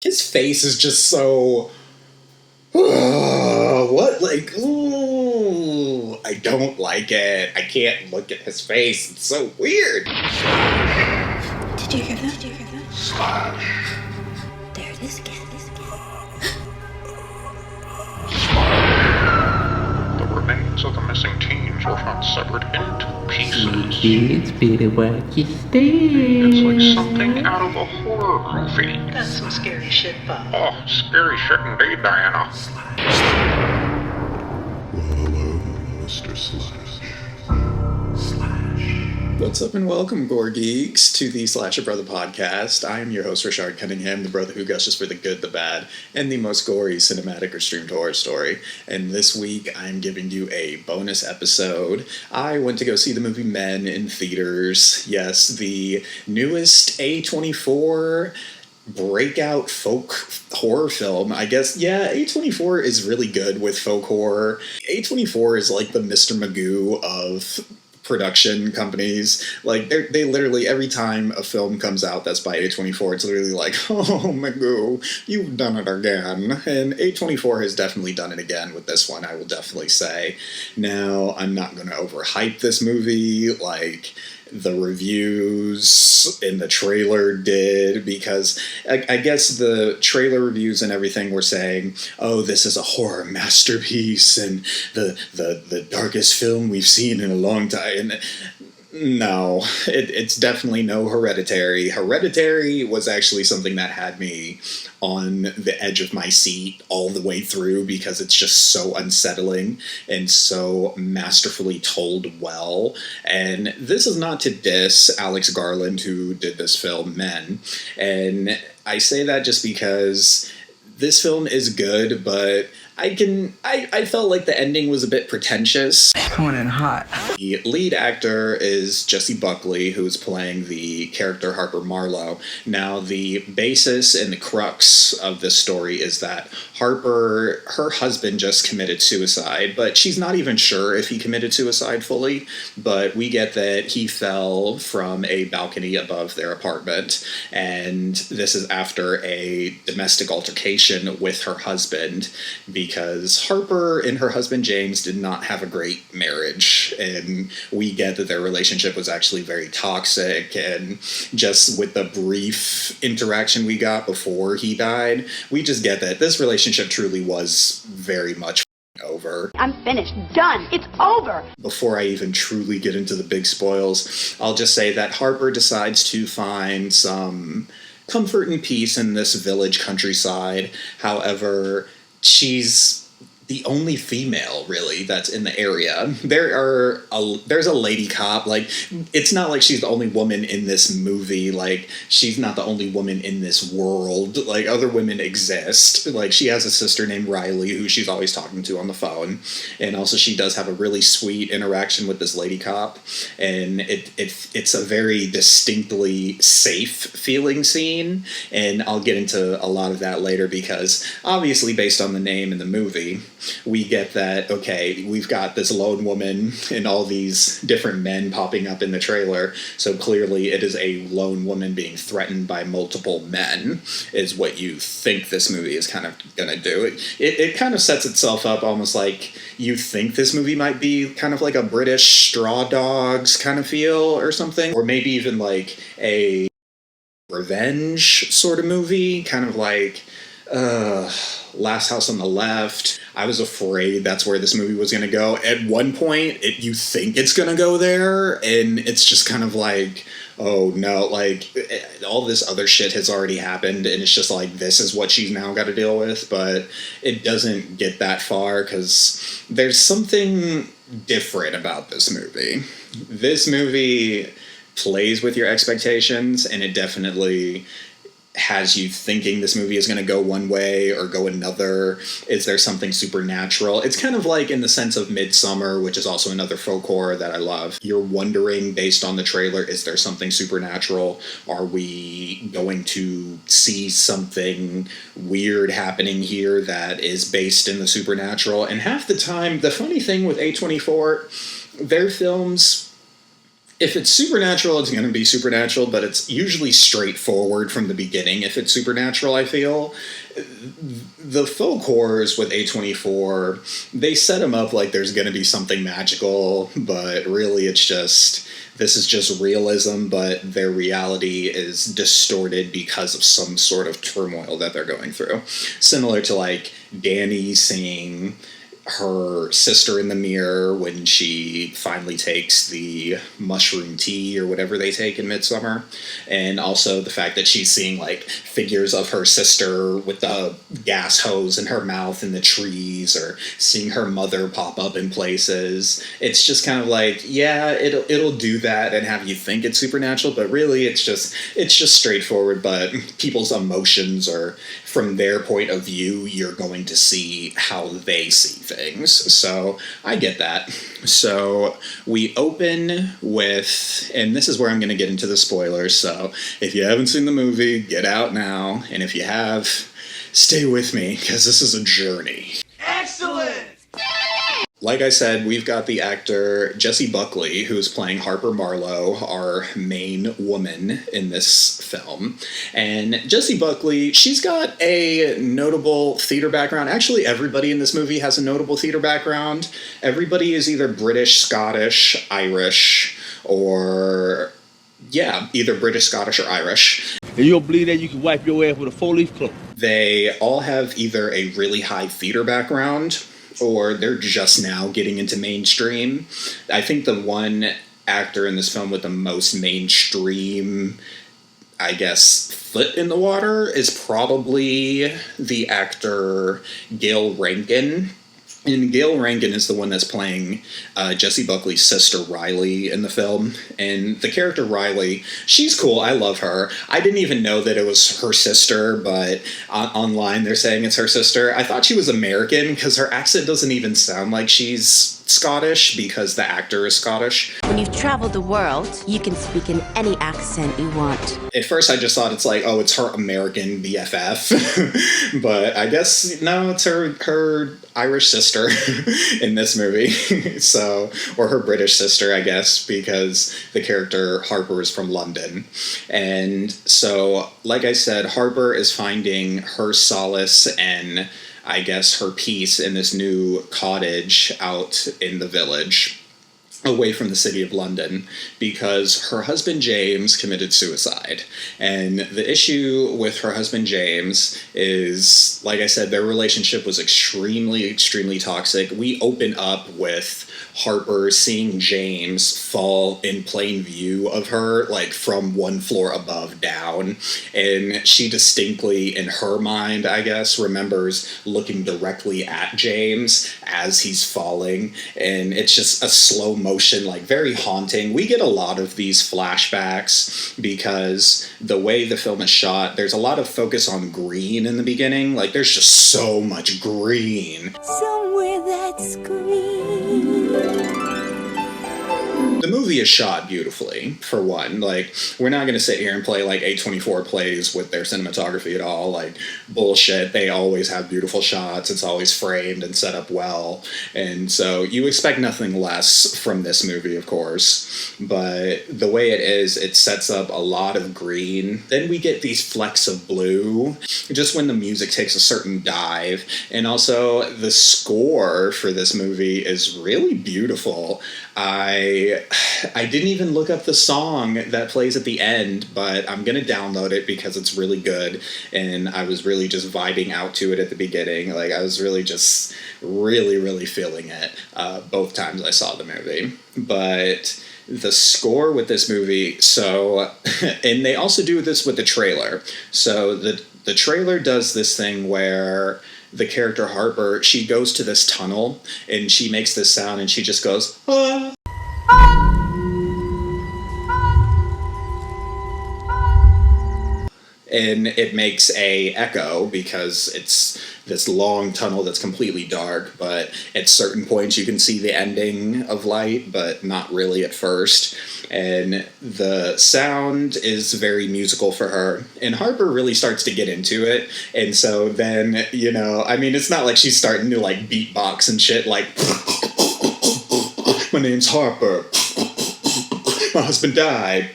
His face is just so... what? Like, ooh, I don't like it. I can't look at his face. It's so weird. Did you hear that? Slash. There it is again. The remains of the missing teens were found severed into pieces. It's better what you stand. It's like something out of a horror movie. That's some scary shit, Bob. Oh, scary shit indeed, Diana. Well, hello, Mr. Slash. What's up and welcome, Gore-Geeks, to the Slasha Brotha podcast. I am your host, Rashard Cunningham, the brother who gushes for the good, the bad, and the most gory cinematic or streamed horror story. And this week, I'm giving you a bonus episode. I went to go see the movie Men in theaters. Yes, the newest A24 breakout folk horror film. I guess, yeah, A24 is really good with folk horror. A24 is like the Mr. Magoo of production companies. Like, they literally, every time a film comes out that's by A24, it's literally like, oh, Magoo, you've done it again. And A24 has definitely done it again with this one, I will definitely say. Now, I'm not going to overhype this movie like the reviews in the trailer did, because I guess the trailer reviews and everything were saying, oh, this is a horror masterpiece and the darkest film we've seen in a long time. And no, it's definitely no Hereditary. Hereditary was actually something that had me on the edge of my seat all the way through, because it's just so unsettling and so masterfully told well. And this is not to diss Alex Garland, who did this film, Men. And I say that just because this film is good, but I felt like the ending was a bit pretentious. Coming in hot. The lead actor is Jessie Buckley, who's playing the character Harper Marlowe. Now, the basis and the crux of this story is that Harper, her husband just committed suicide, but she's not even sure if he committed suicide fully, but we get that he fell from a balcony above their apartment, and this is after a domestic altercation with her husband, because Harper and her husband James did not have a great marriage, and we get that their relationship was actually very toxic. And just with the brief interaction we got before he died, we just get that this relationship truly was very much over. I'm finished. Done. It's over. Before I even truly get into the big spoils, I'll just say that Harper decides to find some comfort and peace in this village countryside. However, she's the only female, really, that's in the area. There's a lady cop. Like, it's not like she's the only woman in this movie. Like, she's not the only woman in this world. Like, other women exist. Like, she has a sister named Riley, who she's always talking to on the phone. And also, she does have a really sweet interaction with this lady cop. And it's a very distinctly safe feeling scene. And I'll get into a lot of that later, because obviously, based on the name in the movie, we get that, okay, we've got this lone woman and all these different men popping up in the trailer, so clearly it is a lone woman being threatened by multiple men, is what you think this movie is kind of going to do. It kind of sets itself up almost like you think this movie might be kind of like a British Straw Dogs kind of feel or something, or maybe even like a revenge sort of movie, kind of like Last House on the Left. I was afraid that's where this movie was going to go. At one point, you think it's going to go there, and it's just kind of like, oh no, like, all this other shit has already happened, and it's just like, this is what she's now got to deal with. But it doesn't get that far, because there's something different about this movie. This movie plays with your expectations, and it definitely has you thinking this movie is going to go one way or go another. Is there something supernatural? It's kind of like in the sense of Midsummer, which is also another folk horror that I love. You're wondering, based on the trailer, is there something supernatural? Are we going to see something weird happening here that is based in the supernatural? And half the time, the funny thing with A24, their films if it's supernatural, it's going to be supernatural, but it's usually straightforward from the beginning if it's supernatural, I feel. The faux horrors with A24, they set them up like there's going to be something magical, but really it's just, this is just realism, but their reality is distorted because of some sort of turmoil that they're going through. Similar to like Danny seeing her sister in the mirror when she finally takes the mushroom tea or whatever they take in Midsummer, and also the fact that she's seeing like figures of her sister with the gas hose in her mouth in the trees, or seeing her mother pop up in places. It's just kind of like, yeah, it'll do that and have you think it's supernatural, but really it's just straightforward, but people's emotions, or from their point of view, you're going to see how they see things. So I get that. So we open with, and this is where I'm going to get into the spoilers, so if you haven't seen the movie, get out now, and if you have, stay with me, because this is a journey. Like I said, we've got the actor Jessie Buckley, who's playing Harper Marlowe, our main woman in this film. And Jessie Buckley, she's got a notable theater background. Actually, everybody in this movie has a notable theater background. Everybody is either British, Scottish, Irish, or, yeah, either British, Scottish, or Irish. And you don't believe that you can wipe your ass with a 4-leaf clover. They all have either a really high theater background, or they're just now getting into mainstream. I think the one actor in this film with the most mainstream, I guess, foot in the water is probably the actor Gail Rankin. And Gail Rankin is the one that's playing Jessie Buckley's sister, Riley, in the film. And the character Riley, she's cool. I love her. I didn't even know that it was her sister, but online they're saying it's her sister. I thought she was American because her accent doesn't even sound like she's Scottish because the actor is Scottish. When you've traveled the world, you can speak in any accent you want. At first I just thought it's like, oh, it's her American BFF. But I guess, no, it's her Irish sister in this movie. So, or her British sister, I guess, because the character Harper is from London. And so, like I said, Harper is finding her solace and, I guess, her peace in this new cottage out in the village, away from the city of London, because her husband James committed suicide. And the issue with her husband James is, like I said, their relationship was extremely, extremely toxic. We open up with Harper seeing James fall in plain view of her, like from one floor above down. And she distinctly, in her mind, I guess, remembers looking directly at James as he's falling. And it's just a slow motion, like very haunting. We get a lot of these flashbacks because the way the film is shot, there's a lot of focus on green in the beginning. Like there's just so much green. Somewhere that's green. The movie is shot beautifully, for one. Like, we're not going to sit here and play like A24 plays with their cinematography at all. Like, bullshit. They always have beautiful shots. It's always framed and set up well. And so you expect nothing less from this movie, of course. But the way it is, it sets up a lot of green. Then we get these flecks of blue, just when the music takes a certain dive. And also, the score for this movie is really beautiful. I didn't even look up the song that plays at the end, but I'm going to download it because it's really good, and I was really just vibing out to it at the beginning. Like, I was really just really feeling it both times I saw the movie. But the score with this movie, so, and they also do this with the trailer. So the trailer does this thing where the character Harper, she goes to this tunnel and she makes this sound and she just goes, ah. And it makes a echo because it's this long tunnel that's completely dark, but at certain points you can see the ending of light, but not really at first. And the sound is very musical for her. And Harper really starts to get into it. And so then, you know, I mean, it's not like she's starting to like beatbox and shit like, my name's Harper. My husband died.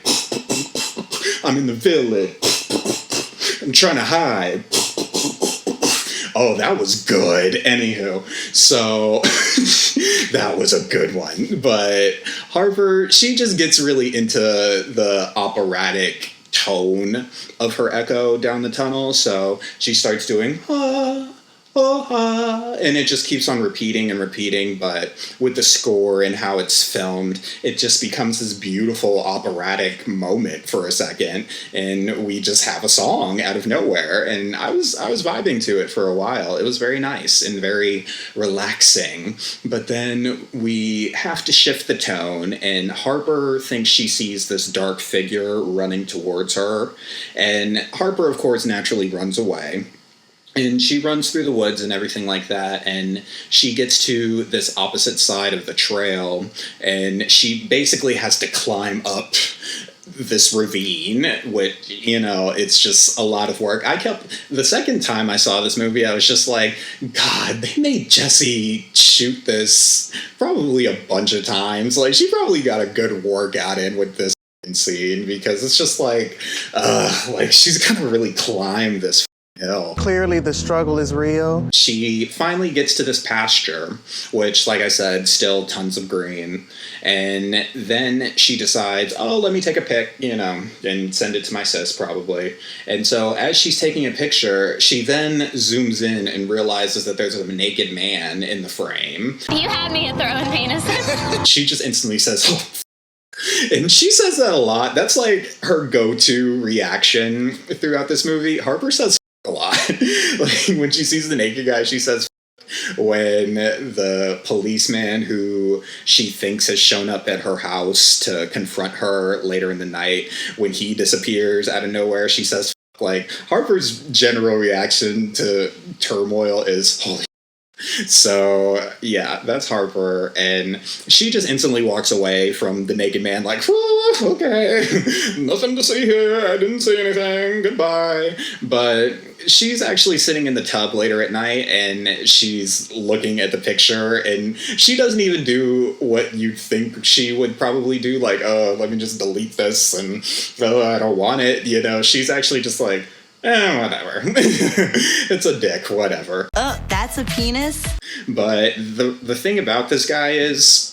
I'm in the village. I'm trying to hide. Oh, that was good. Anywho, so that was a good one. But Harper, she just gets really into the operatic tone of her echo down the tunnel. So she starts doing, ah, oh, ah, and it just keeps on repeating and repeating. But with the score and how it's filmed, it just becomes this beautiful operatic moment for a second, and we just have a song out of nowhere. And I was vibing to it for a while. It was very nice and very relaxing. But then we have to shift the tone, and Harper thinks she sees this dark figure running towards her, and Harper, of course, naturally runs away. And she runs through the woods and everything like that, and she gets to this opposite side of the trail, and she basically has to climb up this ravine, which, you know, it's just a lot of work. The second time I saw this movie, I was just like, God, they made Jessie shoot this probably a bunch of times. Like, she probably got a good workout in with this scene, because it's just like she's gonna really climb this hill. Clearly the struggle is real. She finally gets to this pasture, which, like I said, still tons of green. And then she decides, oh, let me take a pic, you know, and send it to my sis, probably. And so as she's taking a picture, she then zooms in and realizes that there's a naked man in the frame. You had me at throwing penises. She just instantly says, oh, and she says that a lot. That's like her go-to reaction throughout this movie. Harper says a lot. Like, when she sees the naked guy, she says when the policeman who she thinks has shown up at her house to confront her later in the night, when he disappears out of nowhere, she says like, Harper's general reaction to turmoil is holy. So, yeah, that's Harper, and she just instantly walks away from the naked man like, oh, okay, nothing to see here, I didn't see anything, goodbye. But she's actually sitting in the tub later at night, and she's looking at the picture, and she doesn't even do what you'd think she would probably do, like, oh, let me just delete this, and oh, I don't want it, you know. She's actually just like, whatever. It's a dick, whatever. Oh, that's a penis? But the thing about this guy is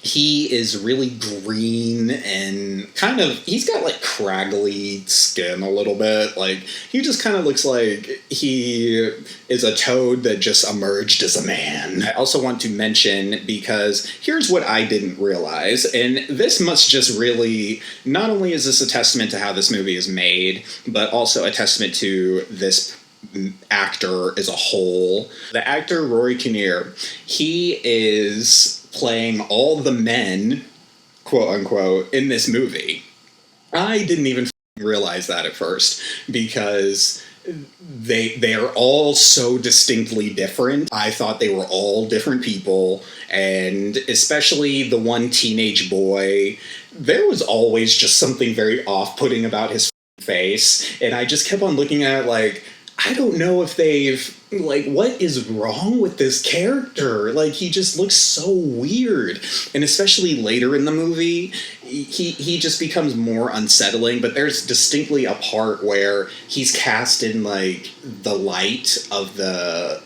he is really green and kind of, he's got like craggly skin a little bit. Like, he just kind of looks like he is a toad that just emerged as a man. I also want to mention, because here's what I didn't realize, and this must just really, not only is this a testament to how this movie is made, but also a testament to this actor as a whole. The actor Rory Kinnear, he is playing all the men, quote unquote, in this movie. I didn't even realize that at first, because they are all so distinctly different. I thought they were all different people, and especially the one teenage boy, there was always just something very off-putting about his face, and I just kept on looking at it like, I don't know if they've, like, what is wrong with this character? Like, he just looks so weird. And especially later in the movie, he just becomes more unsettling. But there's distinctly a part where he's cast in, like, the light of the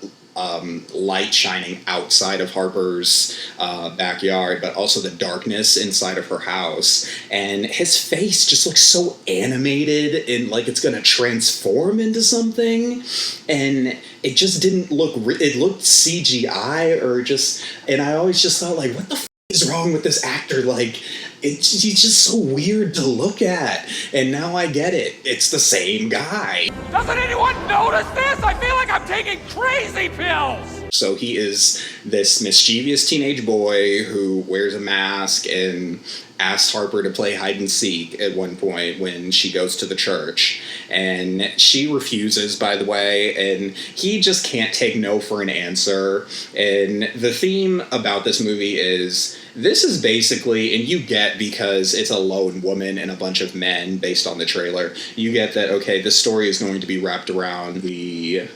light shining outside of Harper's backyard, but also the darkness inside of her house. And his face just looks so animated and like it's going to transform into something. And it just didn't look, it looked CGI or just, and I always just thought like, what the is wrong with this actor? Like, he's just so weird to look at. And now I get it. It's the same guy. Doesn't anyone notice this? I feel like I'm taking crazy pills! So he is this mischievous teenage boy who wears a mask and asks Harper to play hide and seek at one point when she goes to the church. And she refuses, by the way, and he just can't take no for an answer. And the theme about this movie is, this is basically, and you get, because it's a lone woman and a bunch of men based on the trailer, you get that, okay, this story is going to be wrapped around the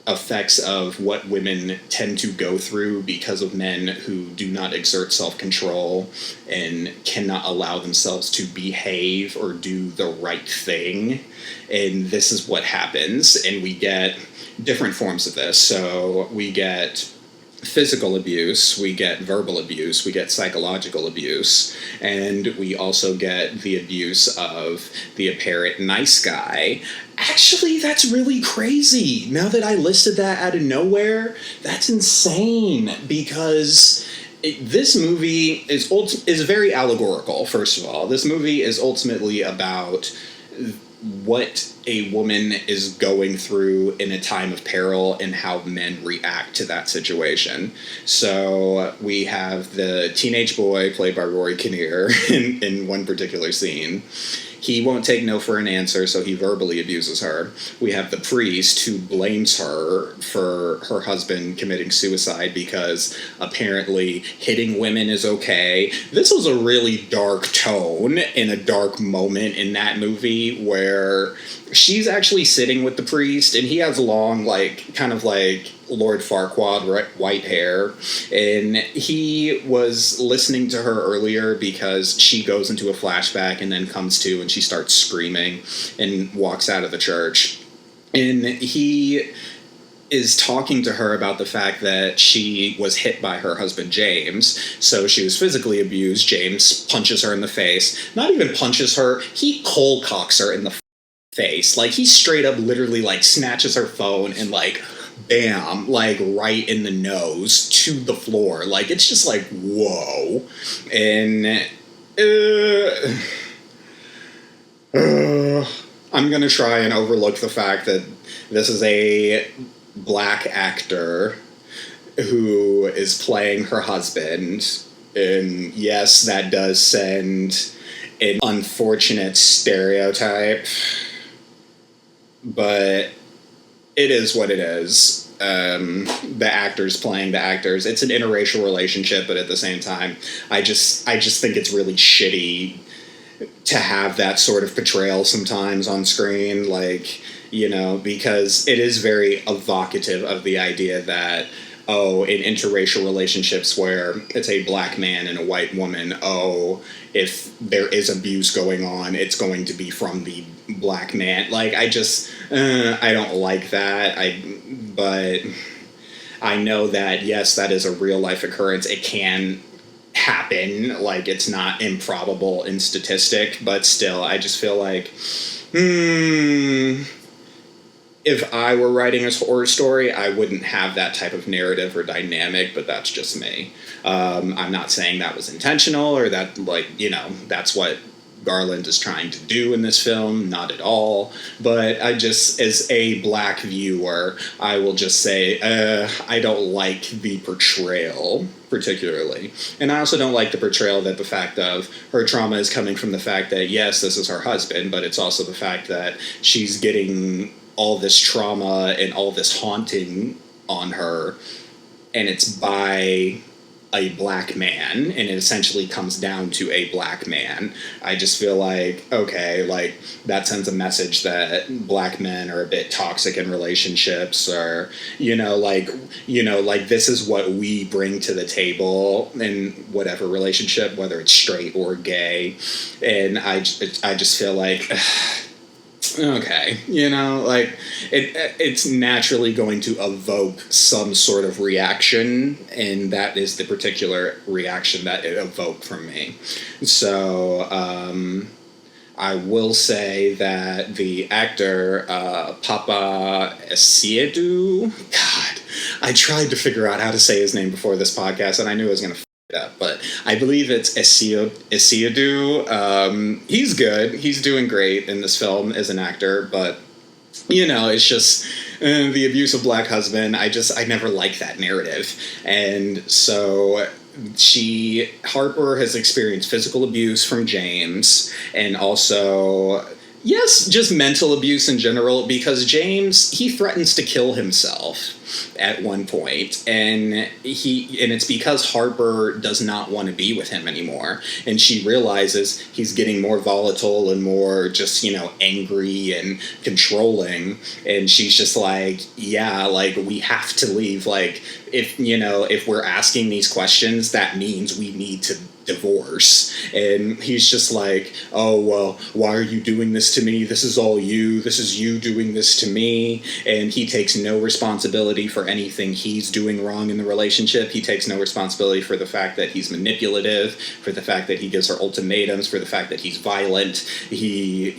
effects of what women tend to go through because of men who do not exert self-control and cannot allow themselves to behave or do the right thing. And this is what happens. And we get different forms of this. So we get physical abuse, we get verbal abuse, we get psychological abuse, and we also get the abuse of the apparent nice guy. Actually, that's really crazy. Now that I listed that out of nowhere, that's insane, because this movie is very allegorical, first of all. This movie is ultimately about what a woman is going through in a time of peril and how men react to that situation. So we have the teenage boy played by Rory Kinnear in one particular scene. He won't take no for an answer, so he verbally abuses her. We have the priest who blames her for her husband committing suicide because apparently hitting women is okay. This was a really dark tone in a dark moment in that movie where she's actually sitting with the priest and he has long, kind of like Lord Farquaad white hair, and he was listening to her earlier because she goes into a flashback and then comes to and she starts screaming and walks out of the church, and he is talking to her about the fact that she was hit by her husband James, so she was physically abused. James punches her in the face, not even punches her, he cold cocks her in the face, he straight up literally snatches her phone and bam, right in the nose to the floor. It's just whoa. And I'm gonna try and overlook the fact that this is a black actor who is playing her husband. And yes, that does send an unfortunate stereotype, but it is what it is. The actors playing the actors. It's an interracial relationship, but at the same time, I just think it's really shitty to have that sort of portrayal sometimes on screen, because it is very evocative of the idea that, in interracial relationships where it's a black man and a white woman, if there is abuse going on, it's going to be from the black man. I don't like that. But I know that, yes, that is a real life occurrence. It can happen. It's not improbable in statistic, but still, I just feel if I were writing a horror story, I wouldn't have that type of narrative or dynamic, but that's just me. I'm not saying that was intentional or that, that's what Garland is trying to do in this film, not at all. But I just, as a black viewer, I will just say, I don't like the portrayal, particularly. And I also don't like the portrayal that the fact of her trauma is coming from the fact that, yes, this is her husband, but it's also the fact that she's getting all this trauma and all this haunting on her, and it's by a black man, and it essentially comes down to a black man. I just feel okay, that sends a message that black men are a bit toxic in relationships, or this is what we bring to the table in whatever relationship, whether it's straight or gay. And I just feel okay, it's naturally going to evoke some sort of reaction, and that is the particular reaction that it evoked from me. So, I will say that the actor, Papa Essiedu, God, I tried to figure out how to say his name before this podcast, and I knew I was going to up, but I believe it's Essiedu. He's good. He's doing great in this film as an actor, but it's just the abusive black husband. I never liked that narrative, and so Harper has experienced physical abuse from James, and also Yes, just mental abuse in general, because James, he threatens to kill himself at one point, and it's because Harper does not want to be with him anymore, and she realizes he's getting more volatile and more just, angry and controlling, and she's just like, yeah, like, we have to leave. Like, if we're asking these questions, that means we need to divorce. And he's just like, oh, well, why are you doing this to me? This is all you. This is you doing this to me. And he takes no responsibility for anything he's doing wrong in the relationship. He takes no responsibility for the fact that he's manipulative, for the fact that he gives her ultimatums, for the fact that he's violent. He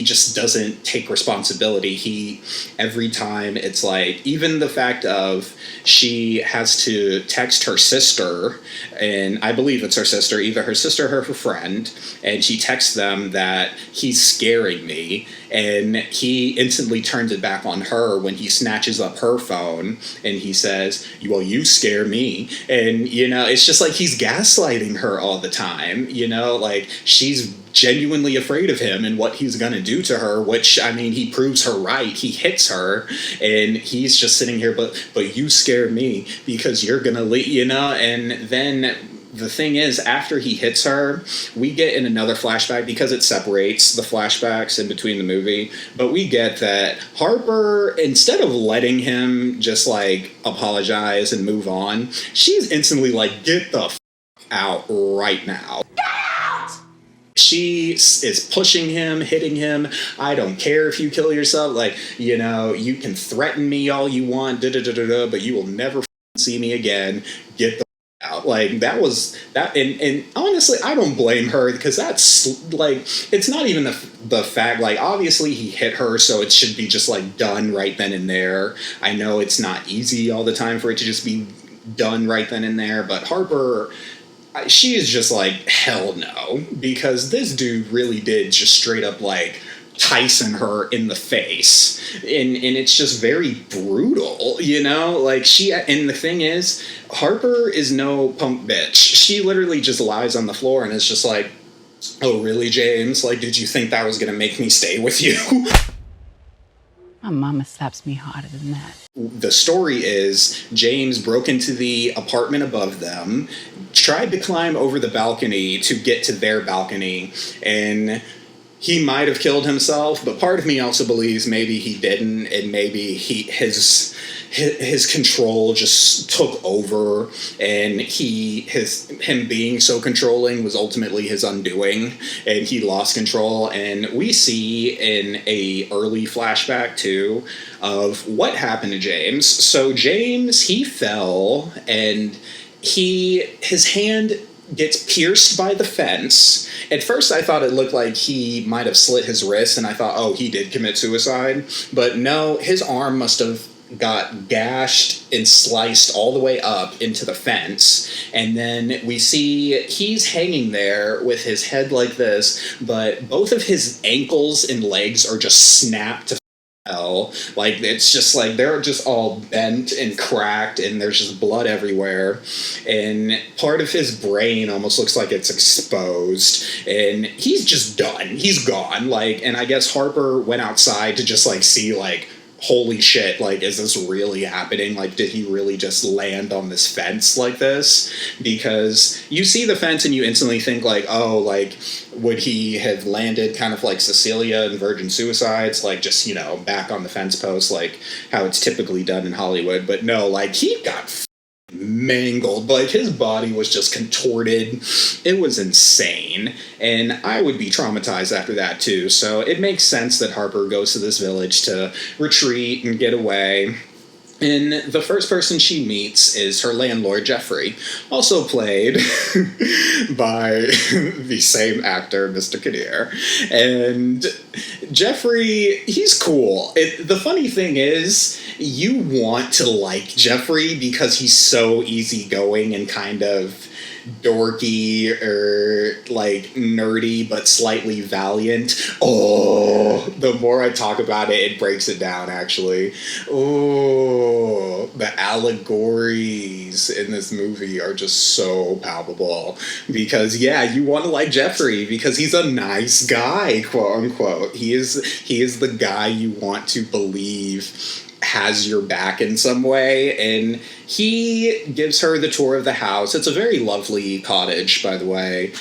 just doesn't take responsibility. Every time, it's like, even the fact of she has to text her sister, and I believe it's her sister, either her sister or her friend, and she texts them that he's scaring me, and he instantly turns it back on her when he snatches up her phone, and he says, well, you scare me. And, it's just like he's gaslighting her all the time, like, she's genuinely afraid of him and what he's gonna do to her, which, I mean, he proves her right. He hits her, and he's just sitting here, but you scare me because you're gonna leave, and then the thing is, after he hits her, we get in another flashback, because it separates the flashbacks in between the movie, but we get that Harper, instead of letting him just, like, apologize and move on, she's instantly like, get the out right now. She is pushing him, hitting him. I don't care if you kill yourself. Like, you can threaten me all you want, but you will never see me again. Get the out. Like, that was that. And honestly, I don't blame her, because that's like, it's not even the fact, like, obviously he hit her, so it should be just like done right then and there. I know it's not easy all the time for it to just be done right then and there, but Harper, she is just like, hell no, because this dude really did just straight up, like, Tyson her in the face, and it's just very brutal, like, and the thing is, Harper is no punk bitch. She literally just lies on the floor and is just like, oh, really, James? Like, did you think that was gonna make me stay with you? My mama slaps me harder than that. The story is James broke into the apartment above them, tried to climb over the balcony to get to their balcony, and he might have killed himself, but part of me also believes maybe he didn't, and maybe his control just took over, and him being so controlling was ultimately his undoing, and he lost control. And we see in a early flashback too of what happened to James. So James, he fell, and his hand gets pierced by the fence. At first I thought it looked like he might have slit his wrist, and I thought, oh, he did commit suicide. But no, his arm must have got gashed and sliced all the way up into the fence, and then we see he's hanging there with his head like this, but both of his ankles and legs are just snapped to hell. Like, it's just like they're just all bent and cracked, and there's just blood everywhere, and part of his brain almost looks like it's exposed, and he's just done. He's gone. Like, and I guess Harper went outside to just like see, like, holy shit, like, is this really happening? Like, did he really just land on this fence like this? Because you see the fence and you instantly think, like, oh, like, would he have landed kind of like Cecilia in Virgin Suicides, like, just, back on the fence post, like how it's typically done in Hollywood? But no, like, he got mangled. Like, his body was just contorted. It was insane, and I would be traumatized after that too. So it makes sense that Harper goes to this village to retreat and get away. And the first person she meets is her landlord, Jeffrey, also played by the same actor, Mr. Kadir. And Jeffrey, he's cool. The funny thing is, you want to like Jeffrey because he's so easygoing and kind of dorky or like nerdy but slightly valiant. Oh, the more I talk about it, it breaks it down actually. Oh, the allegories in this movie are just so palpable because yeah, you want to like Jeffrey because he's a nice guy, quote unquote. He is the guy you want to believe has your back in some way, and he gives her the tour of the house. It's a very lovely cottage, by the way.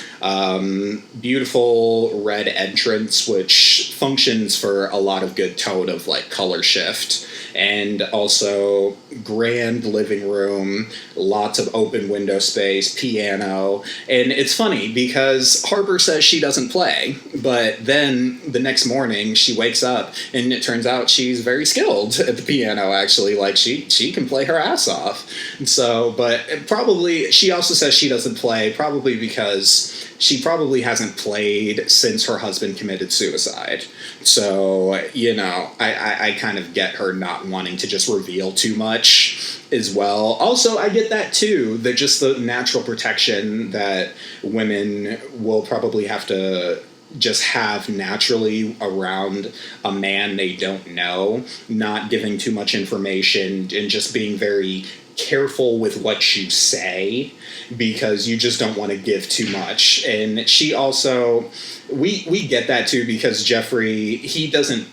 Beautiful red entrance, which functions for a lot of good tone of like color shift, and also grand living room, lots of open window space, piano. And it's funny because Harper says she doesn't play, but then the next morning she wakes up and it turns out she's very skilled at the piano, actually. Like she can play her ass off. So, but probably she also says she doesn't play probably because she probably hasn't played since her husband committed suicide. So, you know, I kind of get her not wanting to just reveal too much as well. Also, I get that too, that just the natural protection that women will probably have to just have naturally around a man they don't know, not giving too much information and just being very careful with what you say because you just don't want to give too much. And she also, we get that too because Jeffrey, he doesn't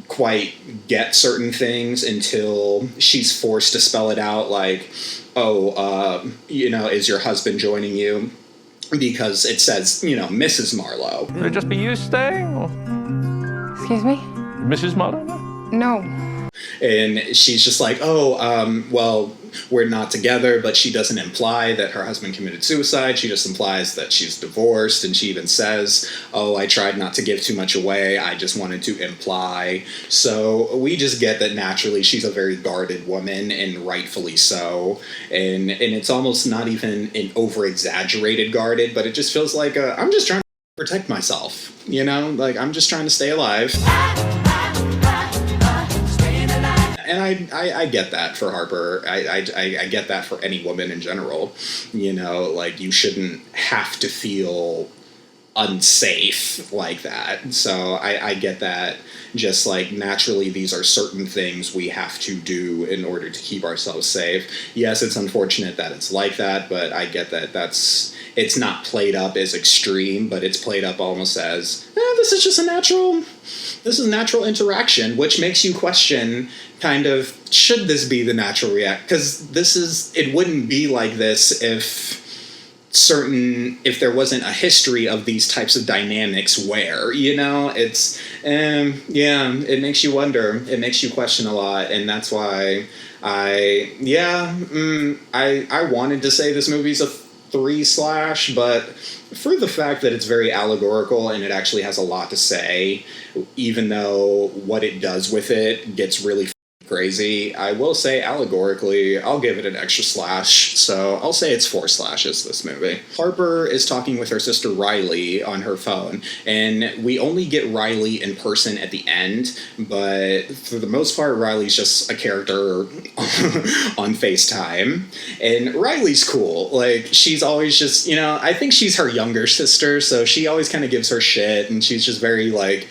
quite get certain things until she's forced to spell it out, like, oh, you know, is your husband joining you? Because it says, you know, Mrs. Marlowe. Would it just be you staying, or Excuse me? Mrs. Marlowe? No. And she's just like, oh, well, we're not together, but she doesn't imply that her husband committed suicide. She just implies that she's divorced, and she even says, oh, I tried not to give too much away. I just wanted to imply. So we just get that naturally she's a very guarded woman, and rightfully so. And it's almost not even an over-exaggerated guarded, but it just feels like I'm just trying to protect myself, you know? Like, I'm just trying to stay alive. And I get that for Harper. I get that for any woman in general. You know, like, you shouldn't have to feel unsafe like that. So I get that. Just like naturally these are certain things we have to do in order to keep ourselves safe. Yes, it's unfortunate that it's like that, but I get that it's not played up as extreme, but it's played up almost as this is just a natural interaction, which makes you question kind of, should this be the natural react? Because it wouldn't be like this if there wasn't a history of these types of dynamics where, you know, it's, it makes you wonder, it makes you question a lot, and that's why I wanted to say this movie's a 3/, but for the fact that it's very allegorical and it actually has a lot to say, even though what it does with it gets really crazy, I will say allegorically I'll give it an extra slash, so I'll say it's 4 slashes, this movie. Harper is talking with her sister Riley on her phone, and we only get Riley in person at the end, but for the most part Riley's just a character on FaceTime, and Riley's cool. Like, she's always just, you know, I think she's her younger sister, so she always kind of gives her shit, and she's just very like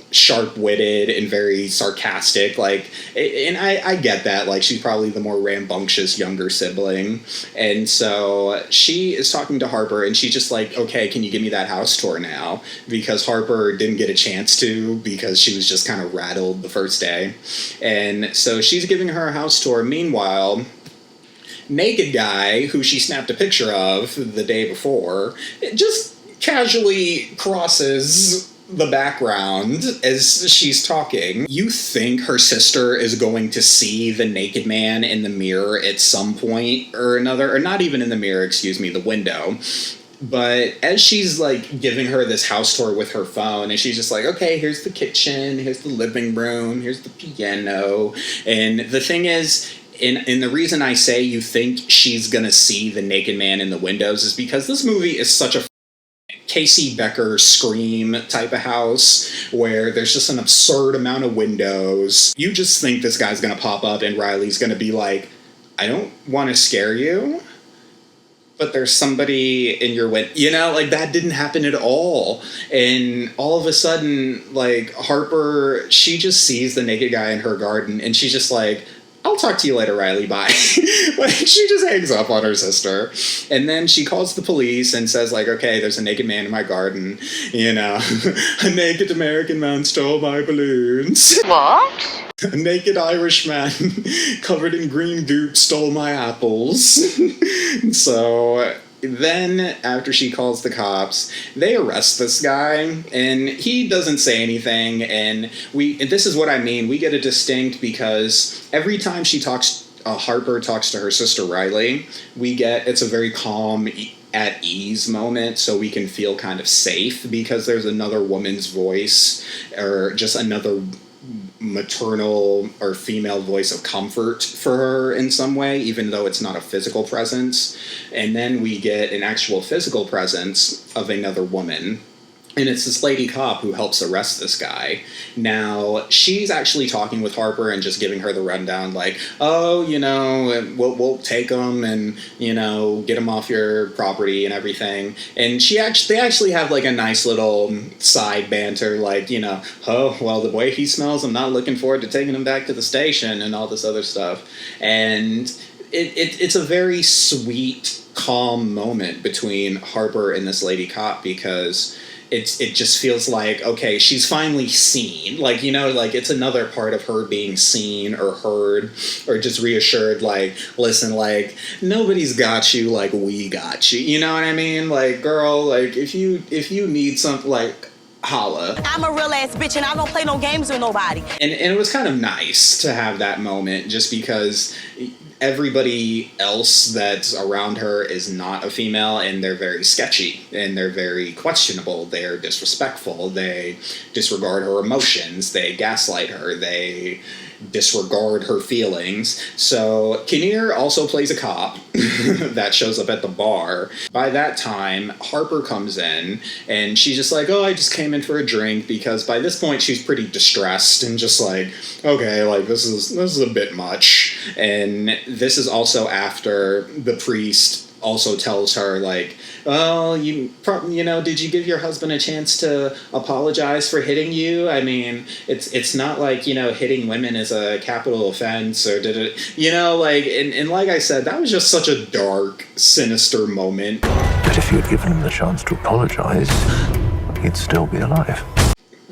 sharp-witted and very sarcastic, like, and I get that, like, she's probably the more rambunctious younger sibling, and so she is talking to Harper, and she's just like, okay, can you give me that house tour now? Because Harper didn't get a chance to, because she was just kind of rattled the first day, and so she's giving her a house tour. Meanwhile, naked guy, who she snapped a picture of the day before, just casually crosses the background as she's talking. You think her sister is going to see the naked man in the mirror at some point or another, or not even in the mirror, excuse me, the window. But as she's like giving her this house tour with her phone, and she's just like, okay, here's the kitchen, here's the living room, here's the piano. And the thing is, and the reason I say you think she's gonna see the naked man in the windows is because this movie is such a Casey Becker Scream type of house where there's just an absurd amount of windows. You just think this guy's gonna pop up and Riley's gonna be like, I don't want to scare you, but there's somebody in your window. You know, like, that didn't happen at all. And all of a sudden, like, Harper, she just sees the naked guy in her garden and she's just like, I'll talk to you later, Riley, bye. Like, she just hangs up on her sister. And then she calls the police and says, like, okay, there's a naked man in my garden. You know, a naked American man stole my balloons. What? A naked Irish man covered in green goop stole my apples. So then, after she calls the cops, they arrest this guy, and he doesn't say anything, and this is what I mean, we get a distinct, because every time she talks, Harper talks to her sister Riley, it's a very calm, at ease moment, so we can feel kind of safe, because there's another woman's voice, or just another maternal or female voice of comfort for her in some way, even though it's not a physical presence. And then we get an actual physical presence of another woman. And it's this lady cop who helps arrest this guy. Now, she's actually talking with Harper and just giving her the rundown, like, oh, you know, we'll take him and, you know, get him off your property and everything. And they actually have, like, a nice little side banter, like, you know, oh, well, the way he smells, I'm not looking forward to taking him back to the station and all this other stuff. And it's a very sweet, calm moment between Harper and this lady cop, because it just feels like, okay, she's finally seen. Like, you know, like, it's another part of her being seen or heard or just reassured, like, listen, like, nobody's got you like we got you. You know what I mean? Like, girl, like, if you need something, like, holla. I'm a real ass bitch and I don't play no games with nobody. And it was kind of nice to have that moment, just because everybody else that's around her is not a female, and they're very sketchy, and they're very questionable, they're disrespectful, they disregard her emotions, they gaslight her, they disregard her feelings. So Kinnear also plays a cop that shows up at the bar. By that time, Harper comes in, and she's just like, oh, I just came in for a drink, because by this point she's pretty distressed and just like, okay, like, this is a bit much. And this is also after the priest also tells her, like, well, you know, did you give your husband a chance to apologize for hitting you? I mean, it's not like, you know, hitting women is a capital offense, or did it, you know, like, and like I said, that was just such a dark, sinister moment. But if you'd given him the chance to apologize, he'd still be alive.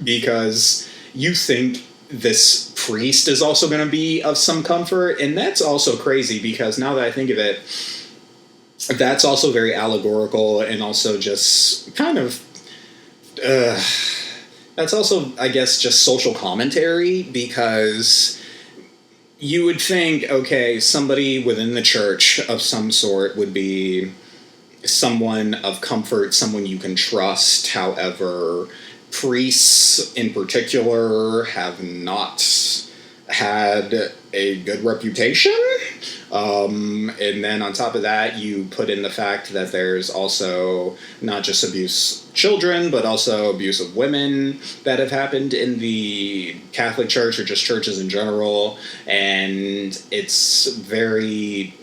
Because you think this priest is also going to be of some comfort, and that's also crazy, because now that I think of it, that's also very allegorical, and also just kind of, that's also, I guess, just social commentary, because you would think, okay, somebody within the church of some sort would be someone of comfort, someone you can trust. However, priests in particular have not had a good reputation. And then on top of that, you put in the fact that there's also not just abuse of children, but also abuse of women that have happened in the Catholic Church, or just churches in general. And it's very...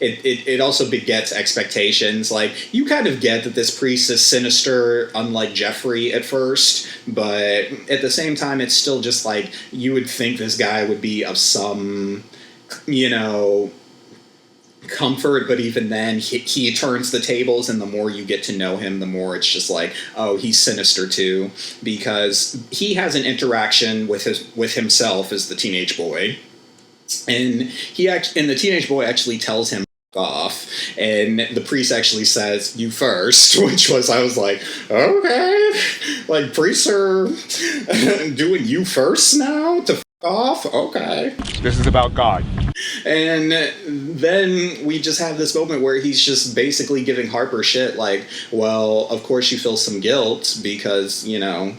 It also begets expectations. Like, you kind of get that this priest is sinister, unlike Jeffrey at first, but at the same time, it's still just like, you would think this guy would be of some, you know, comfort, but even then, he turns the tables, and the more you get to know him, the more it's just like, oh, he's sinister too, because he has an interaction with himself as the teenage boy, and the teenage boy actually tells him off, and the priest actually says, you first, which was, I was like, okay, like, priests are doing you first now to off? Okay. This is about God. And then we just have this moment where he's just basically giving Harper shit, like, well, of course you feel some guilt, because, you know,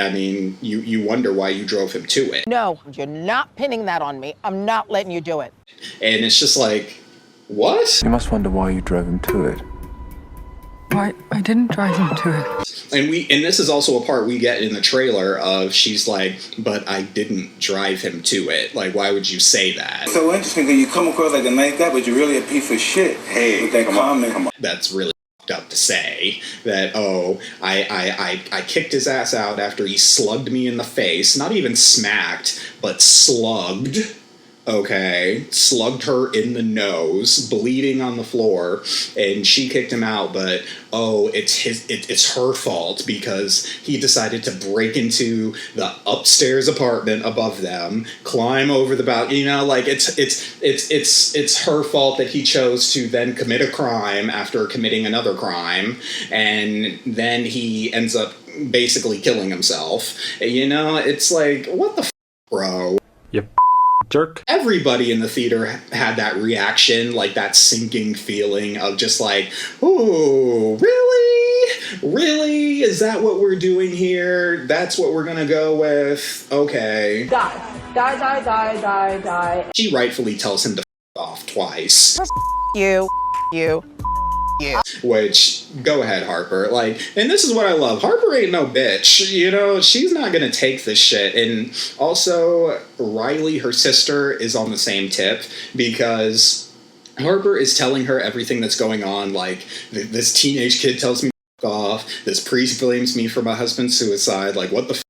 I mean, you wonder why you drove him to it. No, you're not pinning that on me. I'm not letting you do it. And it's just like, what? You must wonder why you drove him to it. I didn't drive him to it. And this is also a part we get in the trailer of she's like, but I didn't drive him to it. Like, why would you say that? So interesting because you come across like a nice guy, but you're really a piece of shit. Hey, with that comment. That's really up to say that, oh, I kicked his ass out after he slugged me in the face. Not even smacked, but slugged. Okay, slugged her in the nose, bleeding on the floor, and she kicked him out, but oh, it's her fault because he decided to break into the upstairs apartment above them, climb over the balcony, you know, like it's her fault that he chose to then commit a crime after committing another crime, and then he ends up basically killing himself. You know, it's like, what the f***, bro? Yep. Jerk. Everybody in the theater had that reaction, like that sinking feeling of just like, ooh, really? Really? Is that what we're doing here? That's what we're gonna go with? Okay. Die. She rightfully tells him to f*** off twice. You. Which, go ahead, Harper. Like, and this is what I love. Harper ain't no bitch. You know, she's not gonna take this shit. And also, Riley, her sister, is on the same tip because Harper is telling her everything that's going on. Like, this teenage kid tells me to f*** off. This priest blames me for my husband's suicide. Like, what the f***?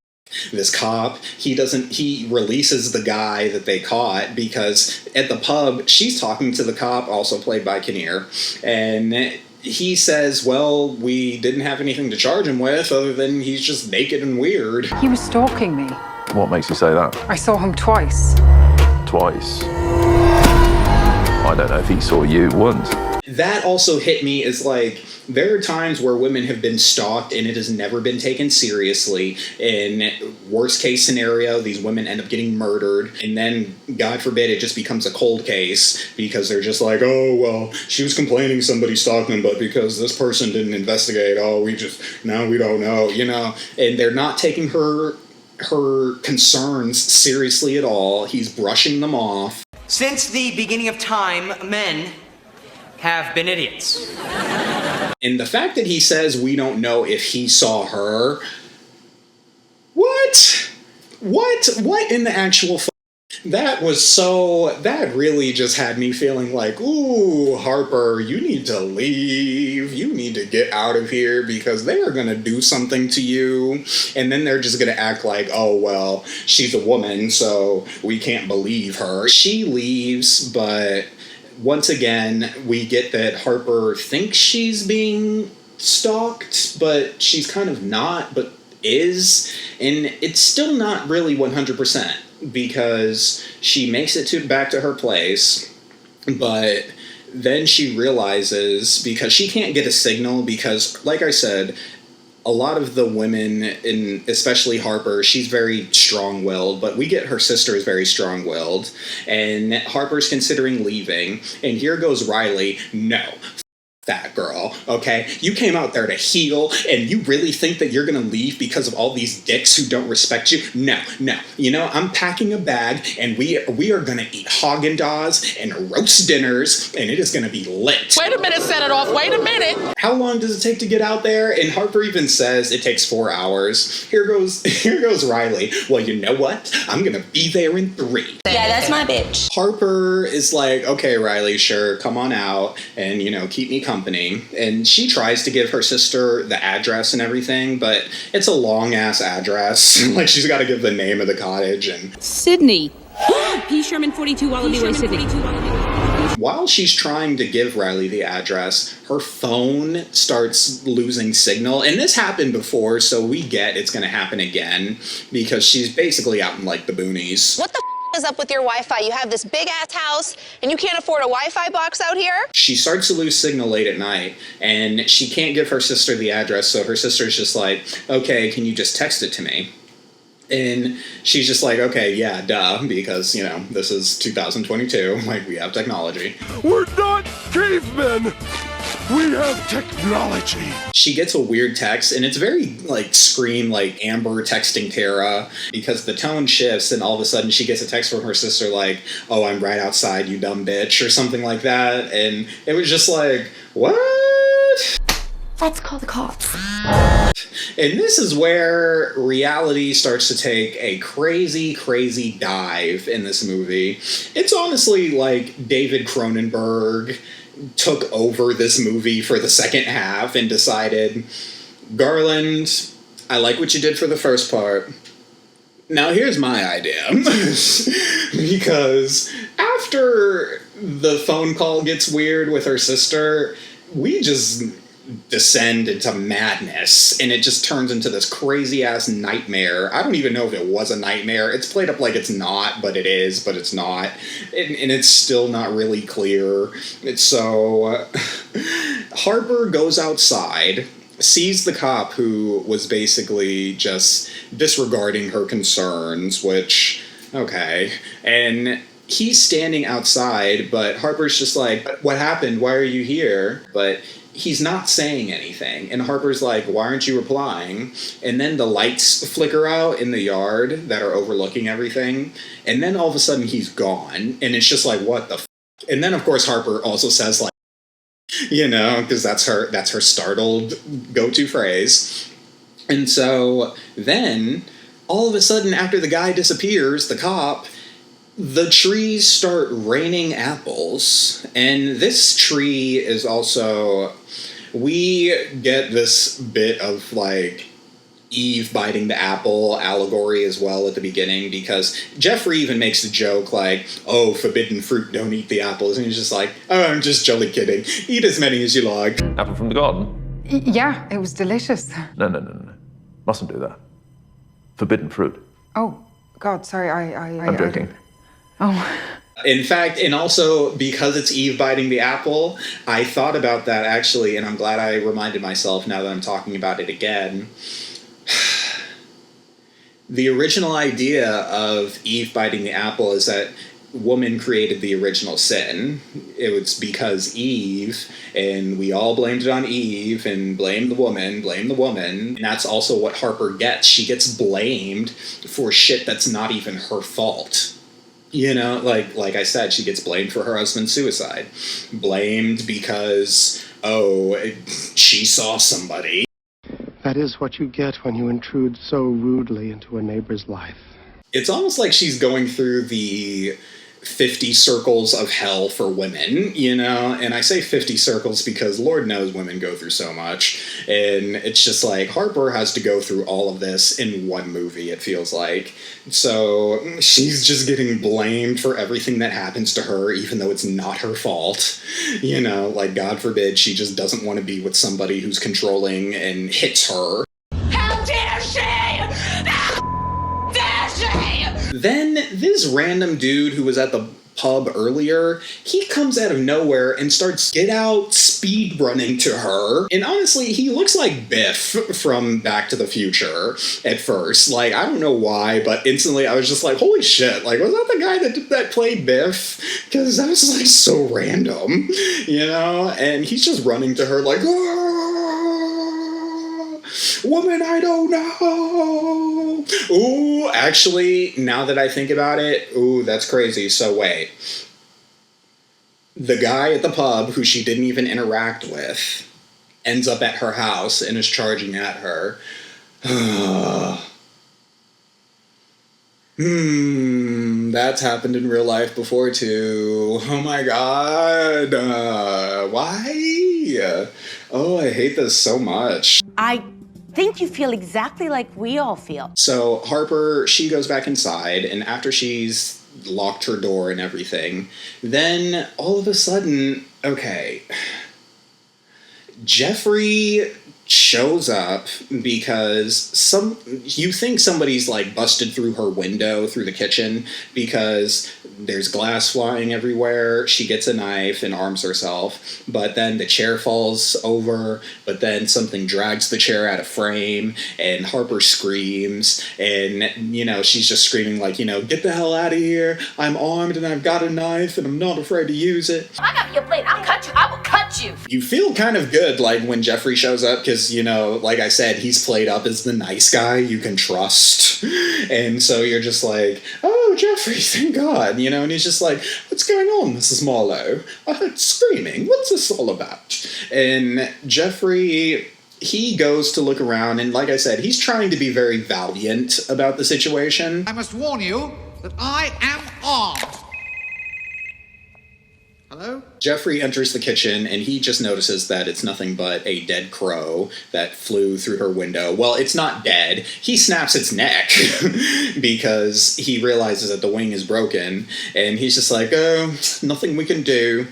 This cop, he releases the guy that they caught because at the pub, she's talking to the cop, also played by Kinnear, and he says, well, we didn't have anything to charge him with other than he's just naked and weird. He was stalking me. What makes you say that? I saw him twice. Twice. I don't know if he saw you once. That also hit me as like, there are times where women have been stalked and it has never been taken seriously. In worst case scenario, these women end up getting murdered, and then, God forbid, it just becomes a cold case because they're just like, oh, well, she was complaining somebody stalked them, but because this person didn't investigate, now we don't know, you know? And they're not taking her concerns seriously at all. He's brushing them off. Since the beginning of time, men have been idiots. And the fact that he says we don't know if he saw her, what in the actual that really just had me feeling like, ooh, Harper, you need to leave. You need to get out of here because they are going to do something to you. And then they're just going to act like, oh, well, she's a woman, so we can't believe her. She leaves, but once again, we get that Harper thinks she's being stalked, but she's kind of not, but is. And it's still not really 100%. Because she makes it back to her place, but then she realizes, because she can't get a signal, because, like I said, a lot of the women, especially Harper, she's very strong-willed, but we get her sister is very strong-willed, and Harper's considering leaving, and here goes Riley, no. That girl, okay? You came out there to heal, and you really think that you're gonna leave because of all these dicks who don't respect you? No. You know, I'm packing a bag, and we are gonna eat Haagen-Dazs and roast dinners, and it is gonna be lit. Wait a minute, set it off. Wait a minute. How long does it take to get out there? And Harper even says it takes 4 hours. Here goes Riley. Well, you know what? I'm gonna be there in 3. Yeah, that's my bitch. Harper is like, okay, Riley, sure, come on out, and, you know, keep me company. And she tries to give her sister the address and everything, but it's a long-ass address. Like, she's got to give the name of the cottage and... Sydney. P. Sherman 42 Wallaby Way, Sydney. While she's trying to give Riley the address, her phone starts losing signal. And this happened before, so we get it's going to happen again, because she's basically out in, like, the boonies. What the is up with your Wi-Fi? You have this big-ass house, and you can't afford a Wi-Fi box out here? She starts to lose signal late at night, and she can't give her sister the address, so her sister's just like, okay, can you just text it to me? And she's just like, okay, yeah, duh, because, you know, this is 2022, like, we have technology. We're not cavemen! We have technology! She gets a weird text, and it's very, like, Scream, like, Amber texting Tara, because the tone shifts, and all of a sudden she gets a text from her sister like, oh, I'm right outside, you dumb bitch, or something like that, and it was just like, what? Let's call the cops. And this is where reality starts to take a crazy, crazy dive in this movie. It's honestly like David Cronenberg took over this movie for the second half and decided, Garland, I like what you did for the first part. Now here's my idea. Because after the phone call gets weird with her sister, we just descend into madness, and it just turns into this crazy-ass nightmare. I don't even know if it was a nightmare. It's played up like it's not, but it is, but it's not. And it's still not really clear. So Harper goes outside, sees the cop who was basically just disregarding her concerns, which, okay, and he's standing outside, but Harper's just like, what happened? Why are you here? But he's not saying anything, and Harper's like, why aren't you replying? And then the lights flicker out in the yard that are overlooking everything, and then all of a sudden he's gone, and it's just like, what the f***? And then, of course, Harper also says, like, you know, because that's her startled go-to phrase. And so then, all of a sudden, after the guy disappears, the cop, the trees start raining apples. And this tree is also, we get this bit of, like, Eve biting the apple allegory as well at the beginning, because Jeffrey even makes the joke like, oh, forbidden fruit, don't eat the apples. And he's just like, oh, I'm just jolly kidding. Eat as many as you like. Apple from the garden? Yeah, it was delicious. No. Mustn't do that. Forbidden fruit. Oh, God, sorry, I'm joking. Oh. In fact, and also because it's Eve biting the apple, I thought about that actually, and I'm glad I reminded myself now that I'm talking about it again. The original idea of Eve biting the apple is that woman created the original sin. It was because Eve, and we all blamed it on Eve, and blame the woman. And that's also what Harper gets. She gets blamed for shit that's not even her fault. You know, like I said, she gets blamed for her husband's suicide. Blamed because, oh, she saw somebody. That is what you get when you intrude so rudely into a neighbor's life. It's almost like she's going through the 50 circles of hell for women, you know? And I say 50 circles because Lord knows women go through so much. And it's just like, Harper has to go through all of this in one movie, it feels like. So she's just getting blamed for everything that happens to her, even though it's not her fault. You know, like, God forbid she just doesn't want to be with somebody who's controlling and hits her. How dare she! How dare she! Then this random dude who was at the pub earlier, he comes out of nowhere and starts get out speed running to her. And honestly, he looks like Biff from Back to the Future at first. Like, I don't know why, but instantly I was just like, holy shit, like, was that the guy that played Biff? Because that was like so random, you know? And he's just running to her like, woman, I don't know. Ooh, actually, now that I think about it, ooh, that's crazy. So wait. The guy at the pub who she didn't even interact with ends up at her house and is charging at her. That's happened in real life before too. Oh my god. Why? Oh, I hate this so much. I think you feel exactly like we all feel. So Harper, she goes back inside, and after she's locked her door and everything, then all of a sudden, okay, Jeffrey shows up because you think somebody's like busted through her window through the kitchen because there's glass flying everywhere. She gets a knife and arms herself, but then the chair falls over, but then something drags the chair out of frame, and Harper screams, and, you know, she's just screaming like, you know, get the hell out of here, I'm armed and I've got a knife and I'm not afraid to use it. I got your blade, I'll cut you, I will cut you. You feel kind of good, like, when Jeffrey shows up, because, you know, like I said, he's played up as the nice guy you can trust, and so you're just like, oh, "Oh, Jeffrey, thank God," you know, and he's just like, "What's going on, Mrs. Marlowe? I heard screaming. What's this all about?" And Jeffrey, he goes to look around, and like I said, he's trying to be very valiant about the situation. I must warn you that I am armed. Hello? Jeffrey enters the kitchen, and he just notices that it's nothing but a dead crow that flew through her window. Well, it's not dead. He snaps its neck because he realizes that the wing is broken, and he's just like, "Oh, nothing we can do."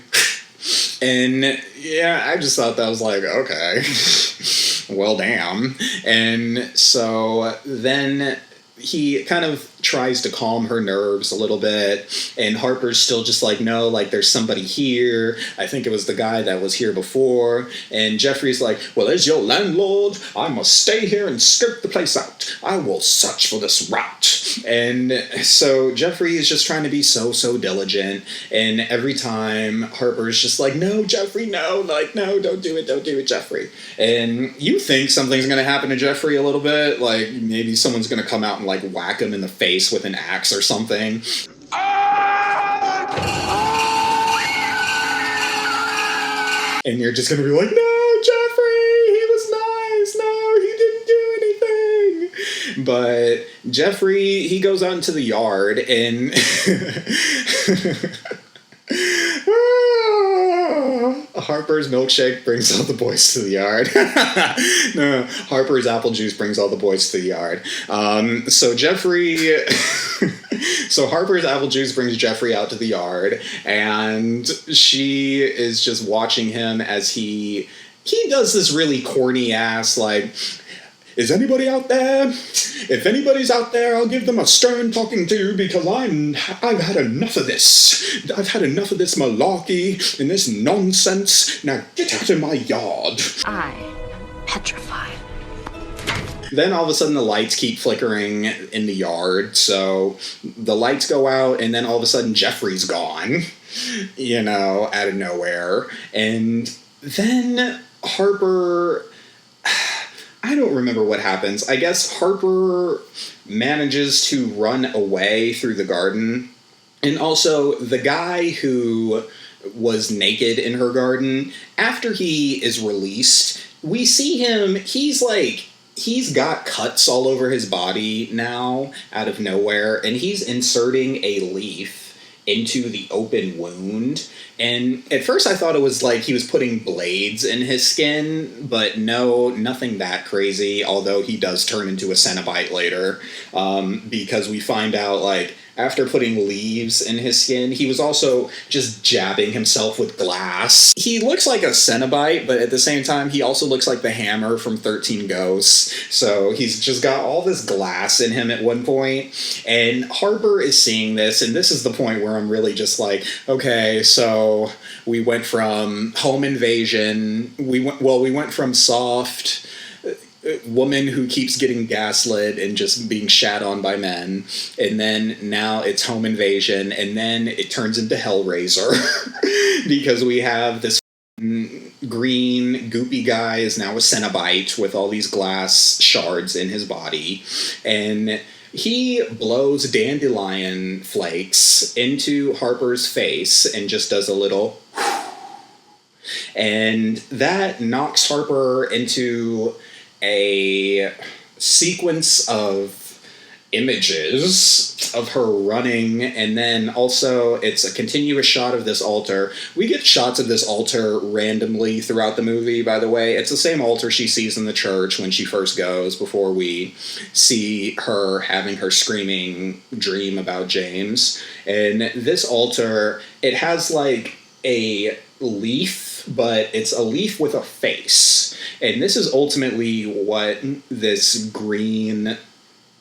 And yeah, I just thought that was like, okay, well, damn. And so then he kind of tries to calm her nerves a little bit, and Harper's still just like, "No, like, there's somebody here. I think it was the guy that was here before." And Jeffrey's like, "Well, as your landlord, I must stay here and scope the place out. I will search for this rat." And so Jeffrey is just trying to be so diligent, and every time Harper's just like, "No, Jeffrey, no, like, no, don't do it, Jeffrey." And you think something's gonna happen to Jeffrey a little bit, like maybe someone's gonna come out and like whack him in the face with an axe or something. And you're just gonna be like, "No, Jeffrey, he was nice. No, he didn't do anything." But Jeffrey, he goes out into the yard, and Harper's milkshake brings all the boys to the yard. No, Harper's apple juice brings all the boys to the yard. So Harper's apple juice brings Jeffrey out to the yard, and she is just watching him as he does this really corny ass, like, "Is anybody out there? If anybody's out there, I'll give them a stern talking to, because I've had enough of this. I've had enough of this malarkey and this nonsense. Now get out of my yard." I petrified. Then all of a sudden the lights keep flickering in the yard, so the lights go out, and then all of a sudden Jeffrey's gone, you know, out of nowhere. And then Harper, I don't remember what happens. I guess Harper manages to run away through the garden. And also, the guy who was naked in her garden, after he is released, we see him, he's got cuts all over his body now, out of nowhere, and he's inserting a leaf into the open wound. And at first I thought it was like he was putting blades in his skin, but no, nothing that crazy, although he does turn into a Cenobite later, because we find out, like, after putting leaves in his skin, he was also just jabbing himself with glass. He looks like a Cenobite, but at the same time, he also looks like the Hammer from 13 Ghosts. So he's just got all this glass in him at one point. And Harper is seeing this, and this is the point where I'm really just like, okay, so we went from home invasion, we went from soft woman who keeps getting gaslit and just being shat on by men, and then now it's home invasion, and then it turns into Hellraiser because we have this green goopy guy is now a Cenobite with all these glass shards in his body, and he blows dandelion flakes into Harper's face and just does a little, and that knocks Harper into a sequence of images of her running, and then also it's a continuous shot of this altar. We get shots of this altar randomly throughout the movie, by the way. It's the same altar she sees in the church when she first goes, before we see her having her screaming dream about James. And this altar, it has like a leaf, but it's a leaf with a face. And this is ultimately what this green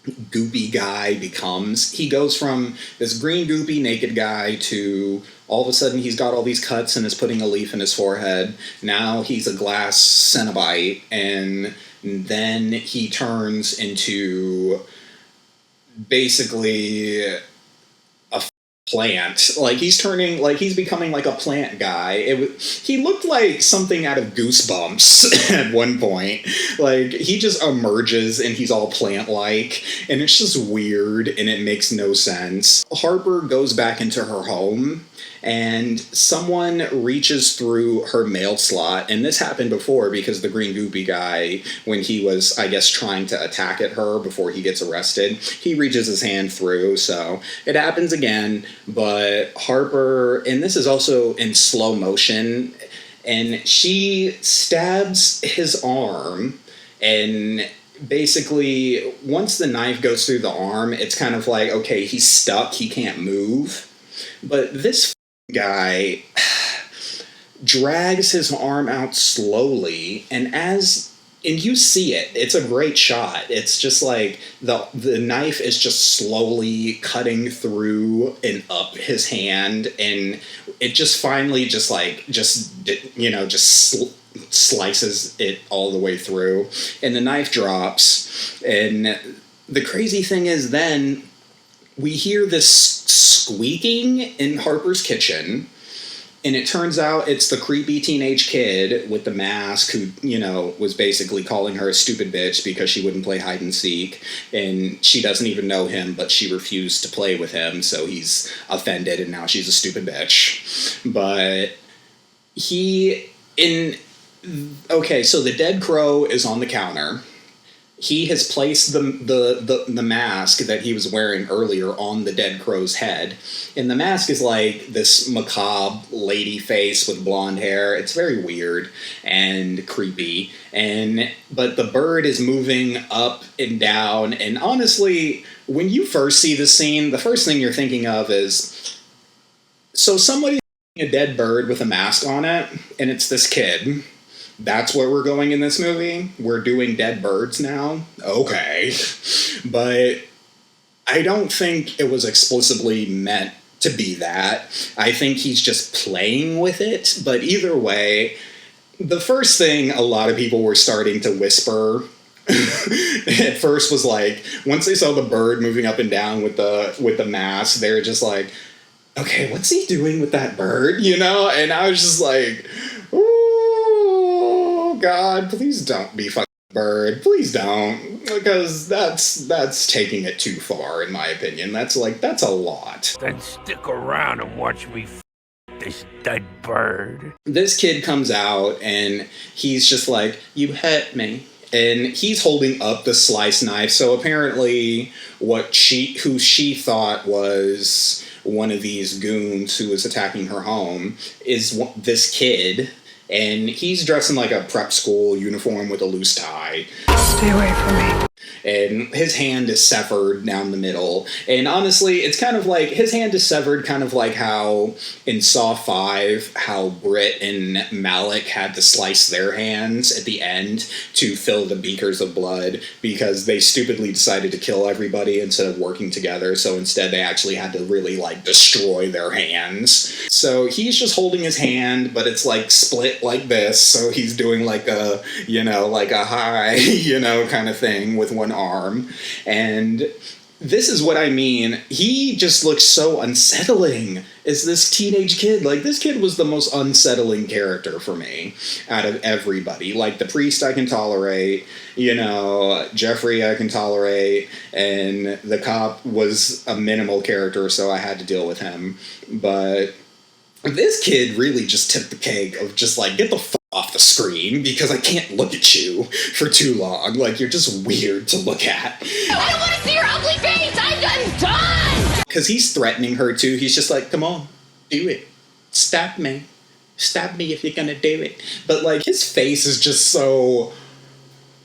goopy guy becomes. He goes from this green goopy naked guy to all of a sudden he's got all these cuts and is putting a leaf in his forehead. Now he's a glass Cenobite, and then he turns into basically plant. Like, he's becoming like a plant guy. He looked like something out of Goosebumps at one point. Like, he just emerges and he's all plant-like, and it's just weird and it makes no sense. Harper goes back into her home, and someone reaches through her mail slot, and this happened before because the green goopy guy, when he was, I guess, trying to attack at her before he gets arrested, he reaches his hand through, so it happens again. But Harper, and this is also in slow motion, and she stabs his arm, and basically, once the knife goes through the arm, it's kind of like, okay, he's stuck, he can't move. But this guy drags his arm out slowly, and you see it. It's a great shot. It's just like the knife is just slowly cutting through and up his hand, and it just finally slices it all the way through, and the knife drops. And the crazy thing is, then we hear this squeaking in Harper's kitchen, and it turns out it's the creepy teenage kid with the mask who, was basically calling her a stupid bitch because she wouldn't play hide and seek, and she doesn't even know him, but she refused to play with him, so he's offended, and now she's a stupid bitch. But so the dead crow is on the counter. He has placed the mask that he was wearing earlier on the dead crow's head. And the mask is like this macabre lady face with blonde hair. It's very weird and creepy. But the bird is moving up and down. And honestly, when you first see the scene, the first thing you're thinking of is, so somebody's a dead bird with a mask on it, and it's this kid. That's where we're going in this movie? We're doing dead birds now? Okay. But I don't think it was explicitly meant to be that. I think he's just playing with it. But either way, the first thing a lot of people were starting to whisper at first was like, once they saw the bird moving up and down with the mask, they were just like, okay, what's he doing with that bird? And I was just like, God, please don't be fucking bird. Please don't. Because that's taking it too far, in my opinion. That's a lot. Then stick around and watch me this dead bird. This kid comes out, and he's just like, you hurt me. And he's holding up the slice knife, so apparently who she thought was one of these goons who was attacking her home is this kid. And he's dressed in like a prep school uniform with a loose tie. Stay away from me. And his hand is severed down the middle. And honestly, it's kind of like, his hand is severed kind of like how in Saw 5, how Britt and Malik had to slice their hands at the end to fill the beakers of blood because they stupidly decided to kill everybody instead of working together. So instead they actually had to really like destroy their hands. So he's just holding his hand, but it's like split like this. So he's doing like a, like a hi, kind of thing with one arm. And this is what I mean. He just looks so unsettling as this teenage kid. Like, this kid was the most unsettling character for me out of everybody. Like, the priest I can tolerate, Jeffrey I can tolerate, and the cop was a minimal character, so I had to deal with him. But this kid really just tipped the cake of just like, get the fuck off the screen because I can't look at you for too long. Like, you're just weird to look at. I don't want to see your ugly face! I'm done! Because he's threatening her too. He's just like, come on, do it. Stab me. Stab me if you're gonna do it. But like, his face is just so...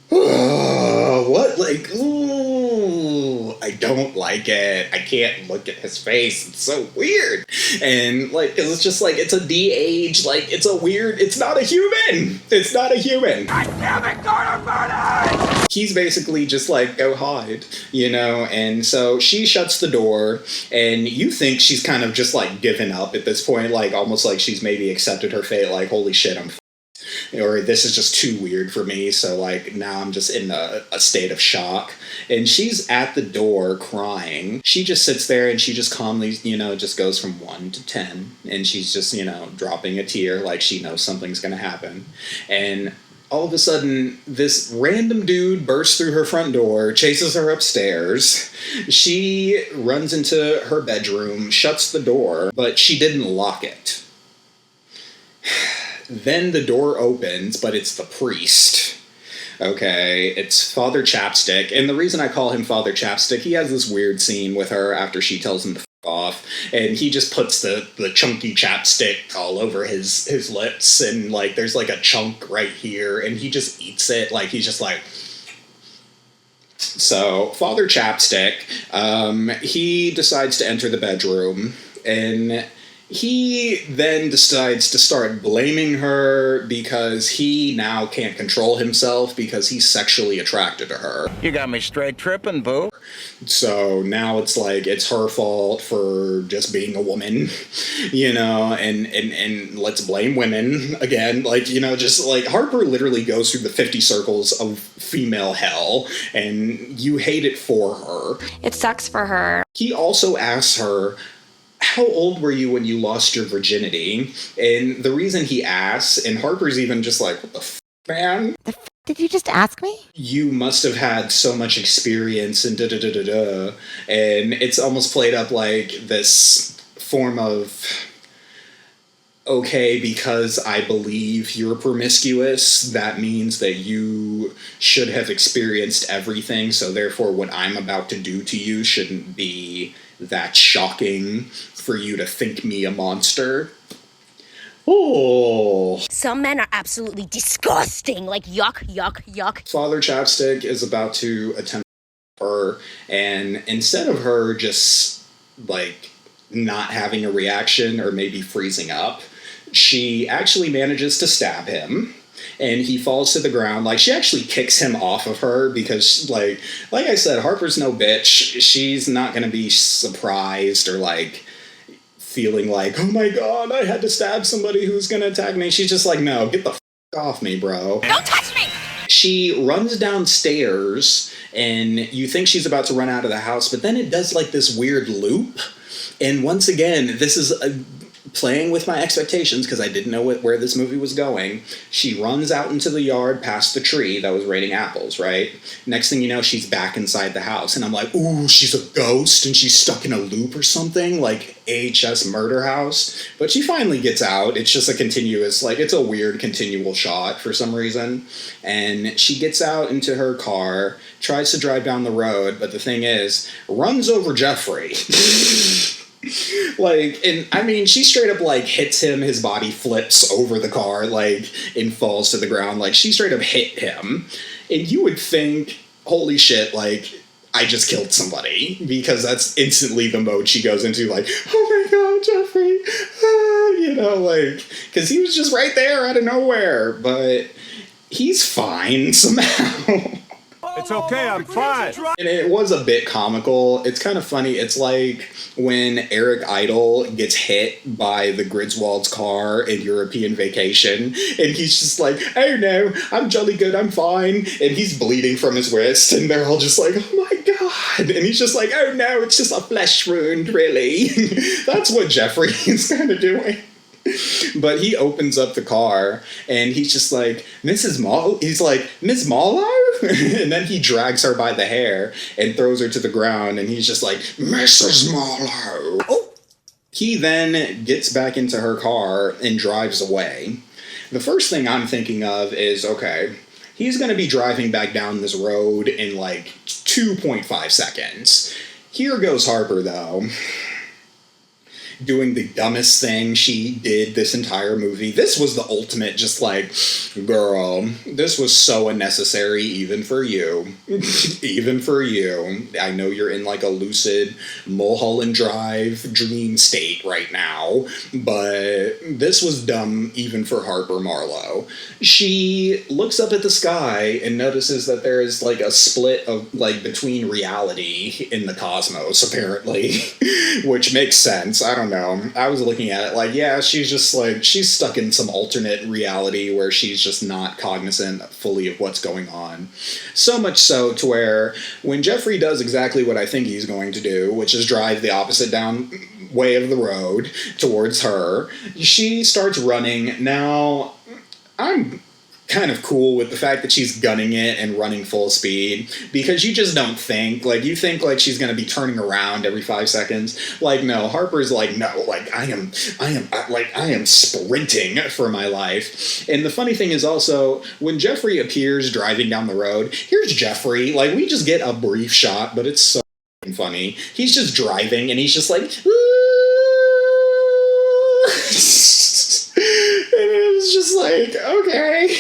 what? Like, ooh, I don't like it. I can't look at his face. It's so weird. And like, cause it's just like, it's a de-age, like, it's not a human. It's not a human. God damn it, Gordon Murder! He's basically just like, go hide, and so she shuts the door, and you think she's kind of just like given up at this point, like almost like she's maybe accepted her fate, like, holy shit, I'm or this is just too weird for me, so like now I'm just in a state of shock. And she's at the door crying. She just sits there and she just calmly, just goes from 1 to 10, and she's just, dropping a tear like she knows something's gonna happen. And all of a sudden, this random dude bursts through her front door, chases her upstairs. She runs into her bedroom, shuts the door, but she didn't lock it. Then the door opens, but it's the priest. Okay, it's Father Chapstick, and the reason I call him Father Chapstick, he has this weird scene with her after she tells him to f*** off, and he just puts the chunky chapstick all over his lips, and like there's like a chunk right here, and he just eats it, like he's just like... So, Father Chapstick, he decides to enter the bedroom, and he then decides to start blaming her because he now can't control himself because he's sexually attracted to her. You got me straight tripping, boo. So now it's like it's her fault for just being a woman, and let's blame women again. Like, just like Harper literally goes through the 50 circles of female hell, and you hate it for her. It sucks for her. He also asks her, how old were you when you lost your virginity? And the reason he asks, and Harper's even just like, what the f***, man? The f*** did you just ask me? You must have had so much experience and da-da-da-da-da. And it's almost played up like this form of, okay, because I believe you're promiscuous, that means that you should have experienced everything, so therefore what I'm about to do to you shouldn't be that shocking for you to think me a monster. Oh. Some men are absolutely disgusting. Like, yuck, yuck, yuck. Father Chapstick is about to attempt her, and instead of her just, like, not having a reaction or maybe freezing up, she actually manages to stab him. And he falls to the ground. Like, she actually kicks him off of her because, like I said, Harper's no bitch. She's not going to be surprised or, like, feeling like, oh my god, I had to stab somebody who's going to attack me. She's just like, no, get the f*** off me, bro. Don't touch me! She runs downstairs, and you think she's about to run out of the house, but then it does, like, this weird loop. And once again, this is playing with my expectations because I didn't know where this movie was going. She runs out into the yard past the tree that was raining apples, right? Next thing you know, she's back inside the house, and I'm like, ooh, she's a ghost and she's stuck in a loop or something, like AHS Murder House. But she finally gets out. It's just a continuous, like, it's a weird continual shot for some reason. And she gets out into her car, tries to drive down the road, but the thing is, runs over Jeffrey. Like, and I mean, she straight up, like, hits him, his body flips over the car, like, and falls to the ground. Like, she straight up hit him. And you would think, holy shit, like, I just killed somebody. Because that's instantly the mode she goes into, like, oh my god, Jeffrey. Like, because he was just right there out of nowhere. But he's fine somehow. It's okay, I'm fine. And it was a bit comical. It's kind of funny. It's like when Eric Idle gets hit by the Griswold's car in European Vacation, and he's just like, oh no, I'm jolly good, I'm fine. And he's bleeding from his wrist, and they're all just like, oh my god. And he's just like, oh no, it's just a flesh wound, really. That's what Jeffrey is kind of doing. But he opens up the car, and he's just like, Mrs. Marlowe? He's like, Miss Marlowe? And then he drags her by the hair and throws her to the ground, and he's just like, Mrs. Marlowe! Oh. He then gets back into her car and drives away. The first thing I'm thinking of is, okay, he's going to be driving back down this road in like 2.5 seconds. Here goes Harper, though, doing the dumbest thing she did this entire movie. This was the ultimate, just like, girl, this was so unnecessary, even for you. Even for you. I know you're in like a lucid Mulholland Drive dream state right now, but this was dumb even for Harper Marlowe. She looks up at the sky and notices that there is like a split of like between reality in the cosmos, apparently, which makes sense. I don't don't know. I was looking at it like, yeah, she's just like, she's stuck in some alternate reality where she's just not cognizant fully of what's going on. So much so to where when Jeffrey does exactly what I think he's going to do, which is drive the opposite down way of the road towards her, she starts running. Now, I'm kind of cool with the fact that she's gunning it and running full speed, because you just don't think, like, you think, like, she's gonna be turning around every 5 seconds. Like, no, Harper's like, no, like, I am sprinting for my life. And the funny thing is also, when Jeffrey appears driving down the road, here's Jeffrey, like, we just get a brief shot, but it's so funny. He's just driving, and he's just like, and it was just like, okay.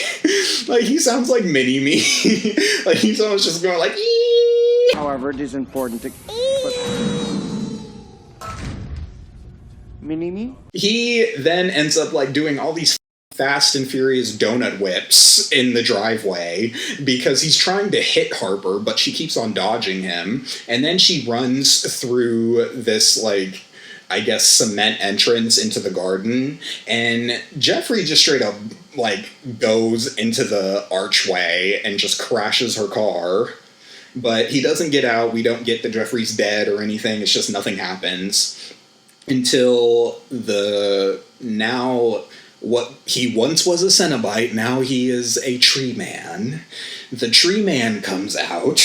Like, he sounds like Mini-Me. Like, he's almost just going like, ee! However, it is important to... Mini-Me? He then ends up, like, doing all these Fast and Furious donut whips in the driveway because he's trying to hit Harper, but she keeps on dodging him. And then she runs through this, like, I guess, cement entrance into the garden, and Jeffrey just straight up, like, goes into the archway and just crashes her car. But he doesn't get out. We don't get that Jeffrey's dead or anything. It's just nothing happens until what he once was a Cenobite, now he is a tree man. The tree man comes out.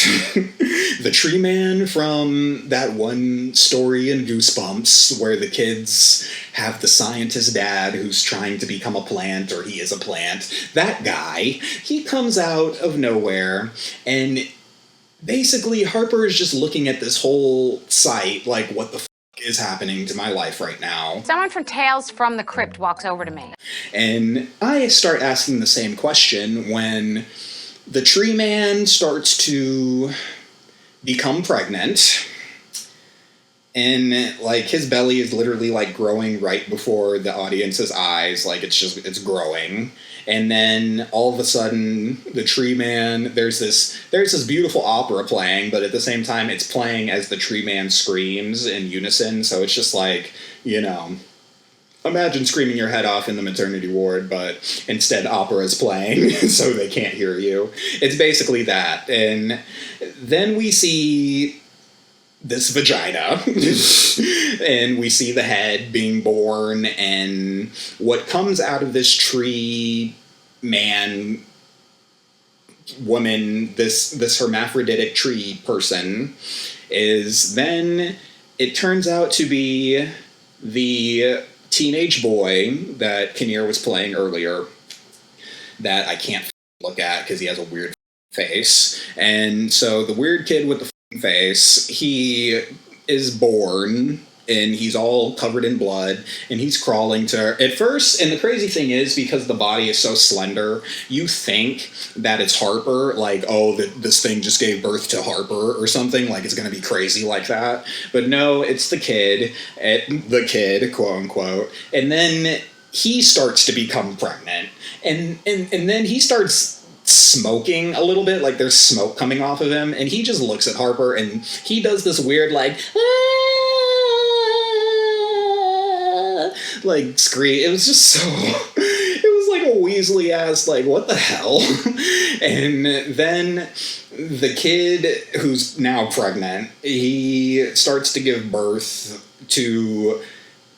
The tree man from that one story in Goosebumps where the kids have the scientist dad who's trying to become a plant, or he is a plant. That guy, he comes out of nowhere, and basically Harper is just looking at this whole site like, what the is happening to my life right now? Someone from Tales from the Crypt walks over to me. And I start asking the same question when the tree man starts to become pregnant. And, like, his belly is literally, like, growing right before the audience's eyes. Like, it's growing. And then, all of a sudden, the tree man, there's this beautiful opera playing, but at the same time, it's playing as the tree man screams in unison. So it's just like, you know, imagine screaming your head off in the maternity ward, but instead opera is playing, so they can't hear you. It's basically that. And then we see this vagina, and we see the head being born, and what comes out of this tree man, woman, this hermaphroditic tree person, is then it turns out to be the teenage boy that Kinnear was playing earlier, that I can't look at because he has a weird face. And so the weird kid with the face, he is born, and he's all covered in blood, and he's crawling to her. At first, and the crazy thing is, because the body is so slender, you think that it's Harper, like, oh, this thing just gave birth to Harper or something, like it's going to be crazy like that. But no, it's the kid, quote unquote, and then he starts to become pregnant, and then he starts smoking a little bit, like there's smoke coming off of him, and he just looks at Harper, and he does this weird, like, like, scream. It was just so, it was like a Weasley ass, like, what the hell? And then the kid who's now pregnant, he starts to give birth to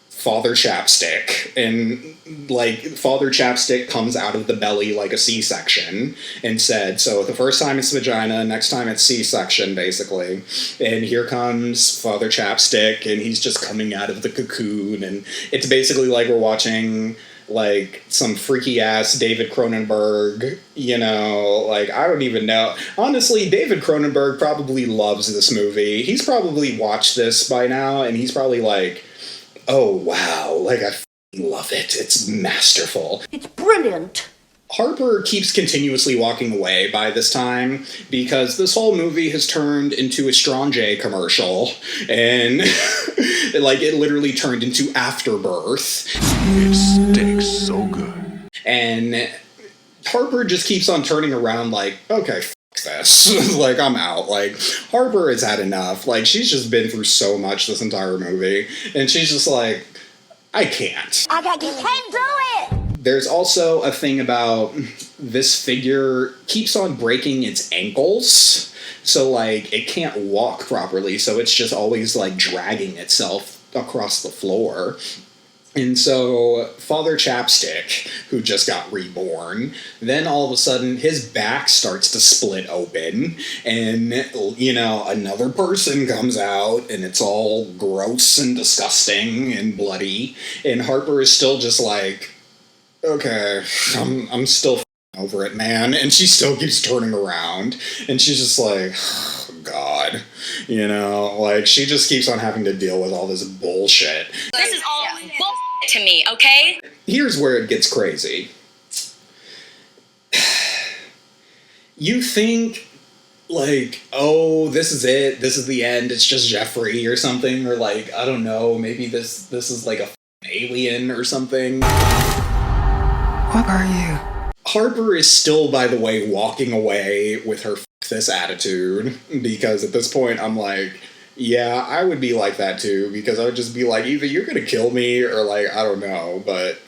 Father Chapstick, and, like, Father Chapstick comes out of the belly like a C-section, and said, so the first time it's vagina, next time it's C-section, basically. And here comes Father Chapstick, and he's just coming out of the cocoon, and it's basically like we're watching, like, some freaky-ass David Cronenberg, you know, like, I don't even know. Honestly, David Cronenberg probably loves this movie. He's probably watched this by now, and he's probably like, oh, wow, like, I love it. It's masterful. It's brilliant. Harper keeps continuously walking away by this time, because this whole movie has turned into a Strong J commercial, and, like, it literally turned into Afterbirth. It stinks so good. And Harper just keeps on turning around like, okay, this. Like, I'm out. Like, Harper has had enough. Like, she's just been through so much this entire movie, and she's just like, I can't. You can't do it! There's also a thing about this figure keeps on breaking its ankles, so, like, it can't walk properly, so it's just always, like, dragging itself across the floor. And so Father Chapstick, who just got reborn, then all of a sudden his back starts to split open, and, you know, another person comes out, and it's all gross and disgusting and bloody, and Harper is still just like, okay, I'm still over it, man, and she still keeps turning around, and she's just like, oh, God, you know, like, she just keeps on having to deal with all this bullshit. This is all bullshit to me, okay? Here's where it gets crazy. You think, like, oh, this is it, this is the end, it's just Jeffrey or something, or like, I don't know, maybe this is like a alien or something. What are you? Harper is still, by the way, walking away with her this attitude, because at this point I'm like, yeah, I would be like that too, because I would just be like, either you're gonna kill me, or like, I don't know, but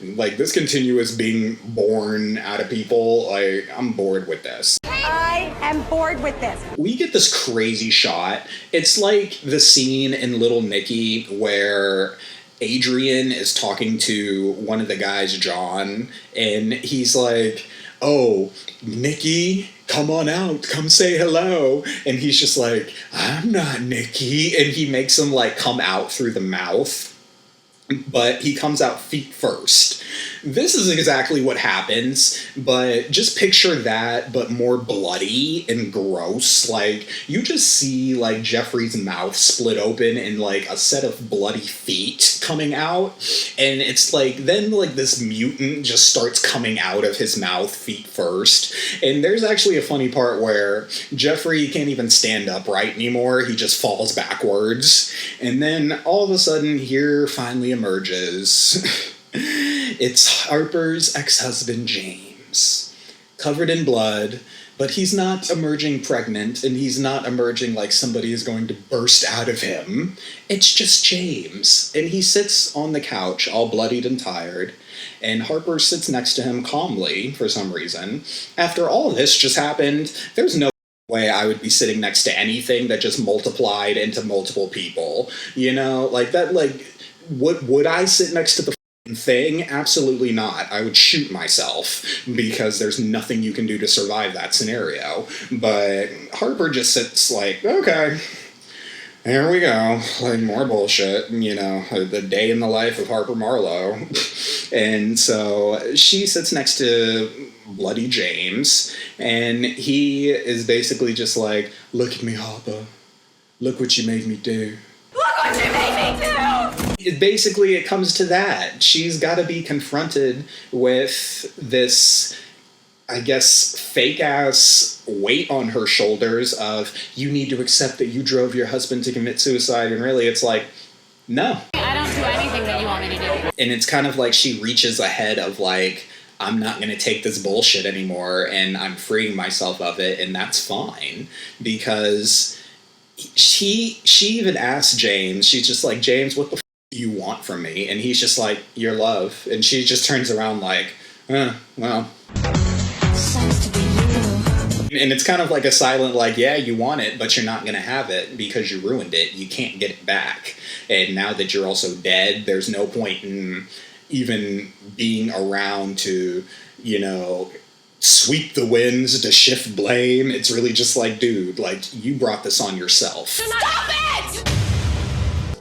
like, this continuous being born out of people, like, I'm bored with this. I am bored with this. We get this crazy shot. It's like the scene in Little Nicky where Adrian is talking to one of the guys, John, and he's like, oh, Nicky, come on out, come say hello. And he's just like, I'm not Nicky. And he makes him like come out through the mouth, but he comes out feet first. This is exactly what happens, but just picture that, but more bloody and gross. Like, you just see, like, Jeffrey's mouth split open and, like, a set of bloody feet coming out, and it's like, then, like, this mutant just starts coming out of his mouth feet first, and there's actually a funny part where Jeffrey can't even stand upright anymore, he just falls backwards, and then, all of a sudden, here finally emerges... It's Harper's ex-husband, James, covered in blood, but he's not emerging pregnant, and he's not emerging like somebody is going to burst out of him. It's just James, and he sits on the couch, all bloodied and tired, and Harper sits next to him calmly, for some reason. After all this just happened, there's no way I would be sitting next to anything that just multiplied into multiple people. You know, like that, like, would I sit next to the thing? Absolutely not. I would shoot myself, because there's nothing you can do to survive that scenario. But Harper just sits like, okay, here we go, like, more bullshit, you know, the day in the life of Harper Marlowe. And so she sits next to bloody James, and he is basically just like, look at me, Harper, look what you made me do. Look what you made me do! Basically, it comes to that. She's got to be confronted with this, I guess, fake-ass weight on her shoulders of, you need to accept that you drove your husband to commit suicide, and really it's like, no. I don't do anything that you want me to do. And it's kind of like she reaches ahead of, like, I'm not going to take this bullshit anymore, and I'm freeing myself of it, and that's fine, because she even asked James, she's just like, James, what the you want from me? And he's just like, your love. And she just turns around like, well. Sucks to be you. And it's kind of like a silent, like, yeah, you want it, but you're not going to have it because you ruined it. You can't get it back. And now that you're also dead, there's no point in even being around to, you know, sweep the winds, to shift blame. It's really just like, dude, like, you brought this on yourself. Stop it!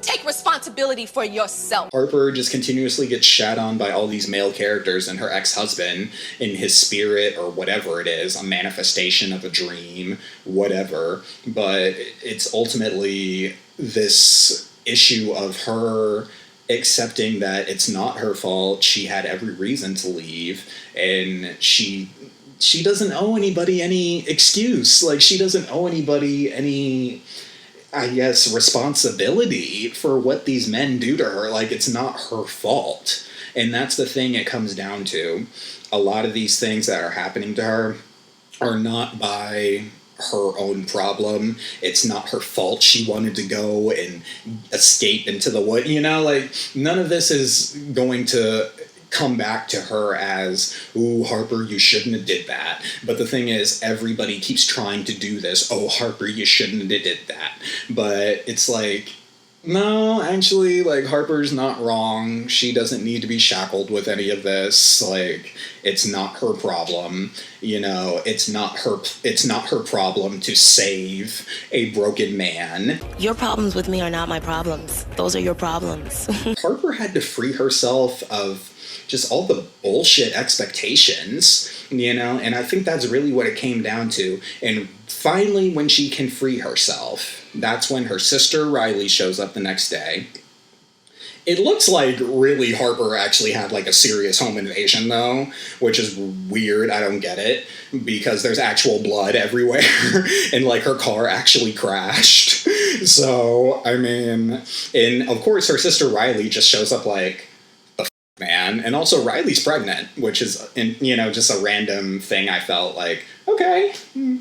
Take responsibility for yourself. Harper just continuously gets shat on by all these male characters and her ex-husband in his spirit, or whatever it is, a manifestation of a dream, whatever. But it's ultimately this issue of her accepting that it's not her fault, she had every reason to leave, and she doesn't owe anybody any excuse. Like, she doesn't owe anybody any, I guess, responsibility for what these men do to her. Like, it's not her fault. And that's the thing it comes down to. A lot of these things that are happening to her, are not by her own problem. It's not her fault she wanted to go and escape into the wood. Like, none of this is going to come back to her as, ooh, Harper, you shouldn't have did that. But the thing is, everybody keeps trying to do this. Oh, Harper, you shouldn't have did that. But it's like, no, actually, like, Harper's not wrong. She doesn't need to be shackled with any of this. Like, it's not her problem. It's not her problem to save a broken man. Your problems with me are not my problems. Those are your problems. Harper had to free herself of just all the bullshit expectations, and I think that's really what it came down to. And finally, when she can free herself, that's when her sister Riley shows up the next day. It looks like really Harper actually had like a serious home invasion though, which is weird. I don't get it, because there's actual blood everywhere and like her car actually crashed. So, I mean, and of course her sister Riley just shows up like, man. And also Riley's pregnant, which is, just a random thing. I felt like, okay,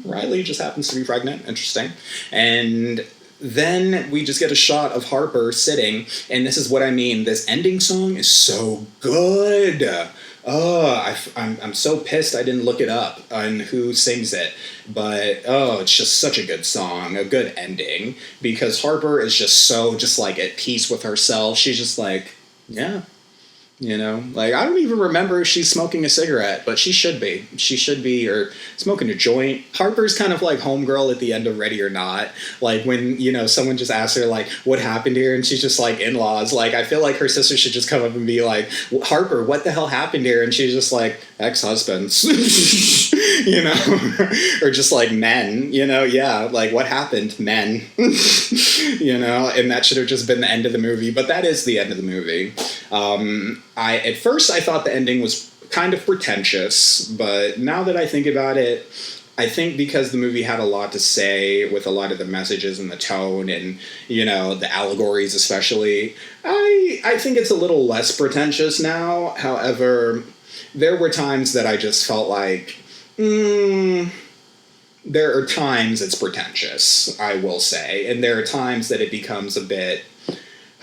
Riley just happens to be pregnant. Interesting. And then we just get a shot of Harper sitting, and this is what I mean. This ending song is so good. Oh, I'm so pissed I didn't look it up on who sings it. But, it's just such a good song, a good ending, because Harper is just so like at peace with herself. She's just like, yeah. Like, I don't even remember if she's smoking a cigarette, but she should be. She should be, or smoking a joint. Harper's kind of like homegirl at the end of Ready or Not. Like, when, someone just asks her, like, what happened here? And she's just like, in-laws. Like, I feel like her sister should just come up and be like, Harper, what the hell happened here? And she's just like, ex-husbands. Or just like men, yeah, like, what happened? Men. And that should have just been the end of the movie. But that is the end of the movie. At first I thought the ending was kind of pretentious, but now that I think about it, I think because the movie had a lot to say with a lot of the messages and the tone and, the allegories especially, I think it's a little less pretentious now. However, there were times that I just felt like, there are times it's pretentious, I will say, and there are times that it becomes a bit,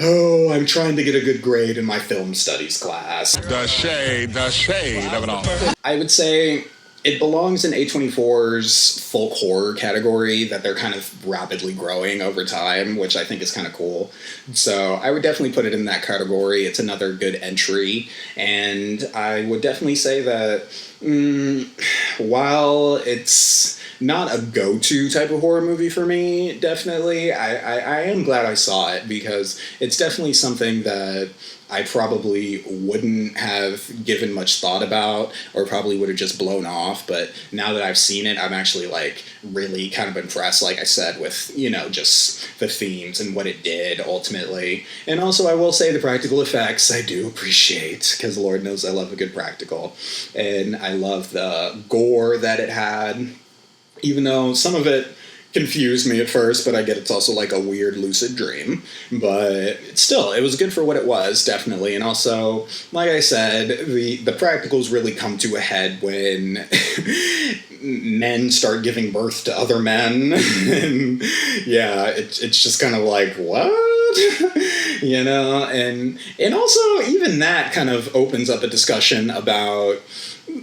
oh, I'm trying to get a good grade in my film studies class. The shade of it all. I would say it belongs in A24's folk horror category that they're kind of rapidly growing over time, which I think is kind of cool. So I would definitely put it in that category. It's another good entry. And I would definitely say that while it's not a go-to type of horror movie for me, definitely, I am glad I saw it, because it's definitely something that I probably wouldn't have given much thought about, or probably would have just blown off. But now that I've seen it, I'm actually like really kind of impressed, like I said, with, just the themes and what it did ultimately. And also I will say the practical effects I do appreciate, because Lord knows I love a good practical. And I love the gore that it had, even though some of it confused me at first, but I get it's also like a weird lucid dream. But still, it was good for what it was, definitely. And also, like I said, the practicals really come to a head when men start giving birth to other men. And yeah, it's just kind of like, what? And also even that kind of opens up a discussion about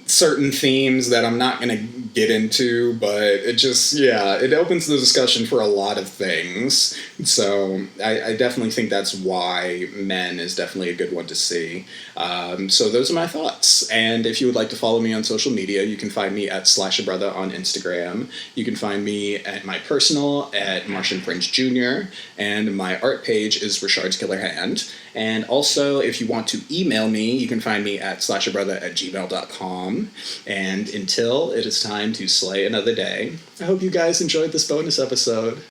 certain themes that I'm not going to get into, but it just, it opens the discussion for a lot of things. So I definitely think that's why Men is definitely a good one to see. So those are my thoughts. And if you would like to follow me on social media, you can find me at Slasha Brotha on Instagram. You can find me at my personal at Martian Prince Jr. And my art page is Richard's Killer Hand. And also, if you want to email me, you can find me at slashabrotha@gmail.com. And until it is time to slay another day, I hope you guys enjoyed this bonus episode.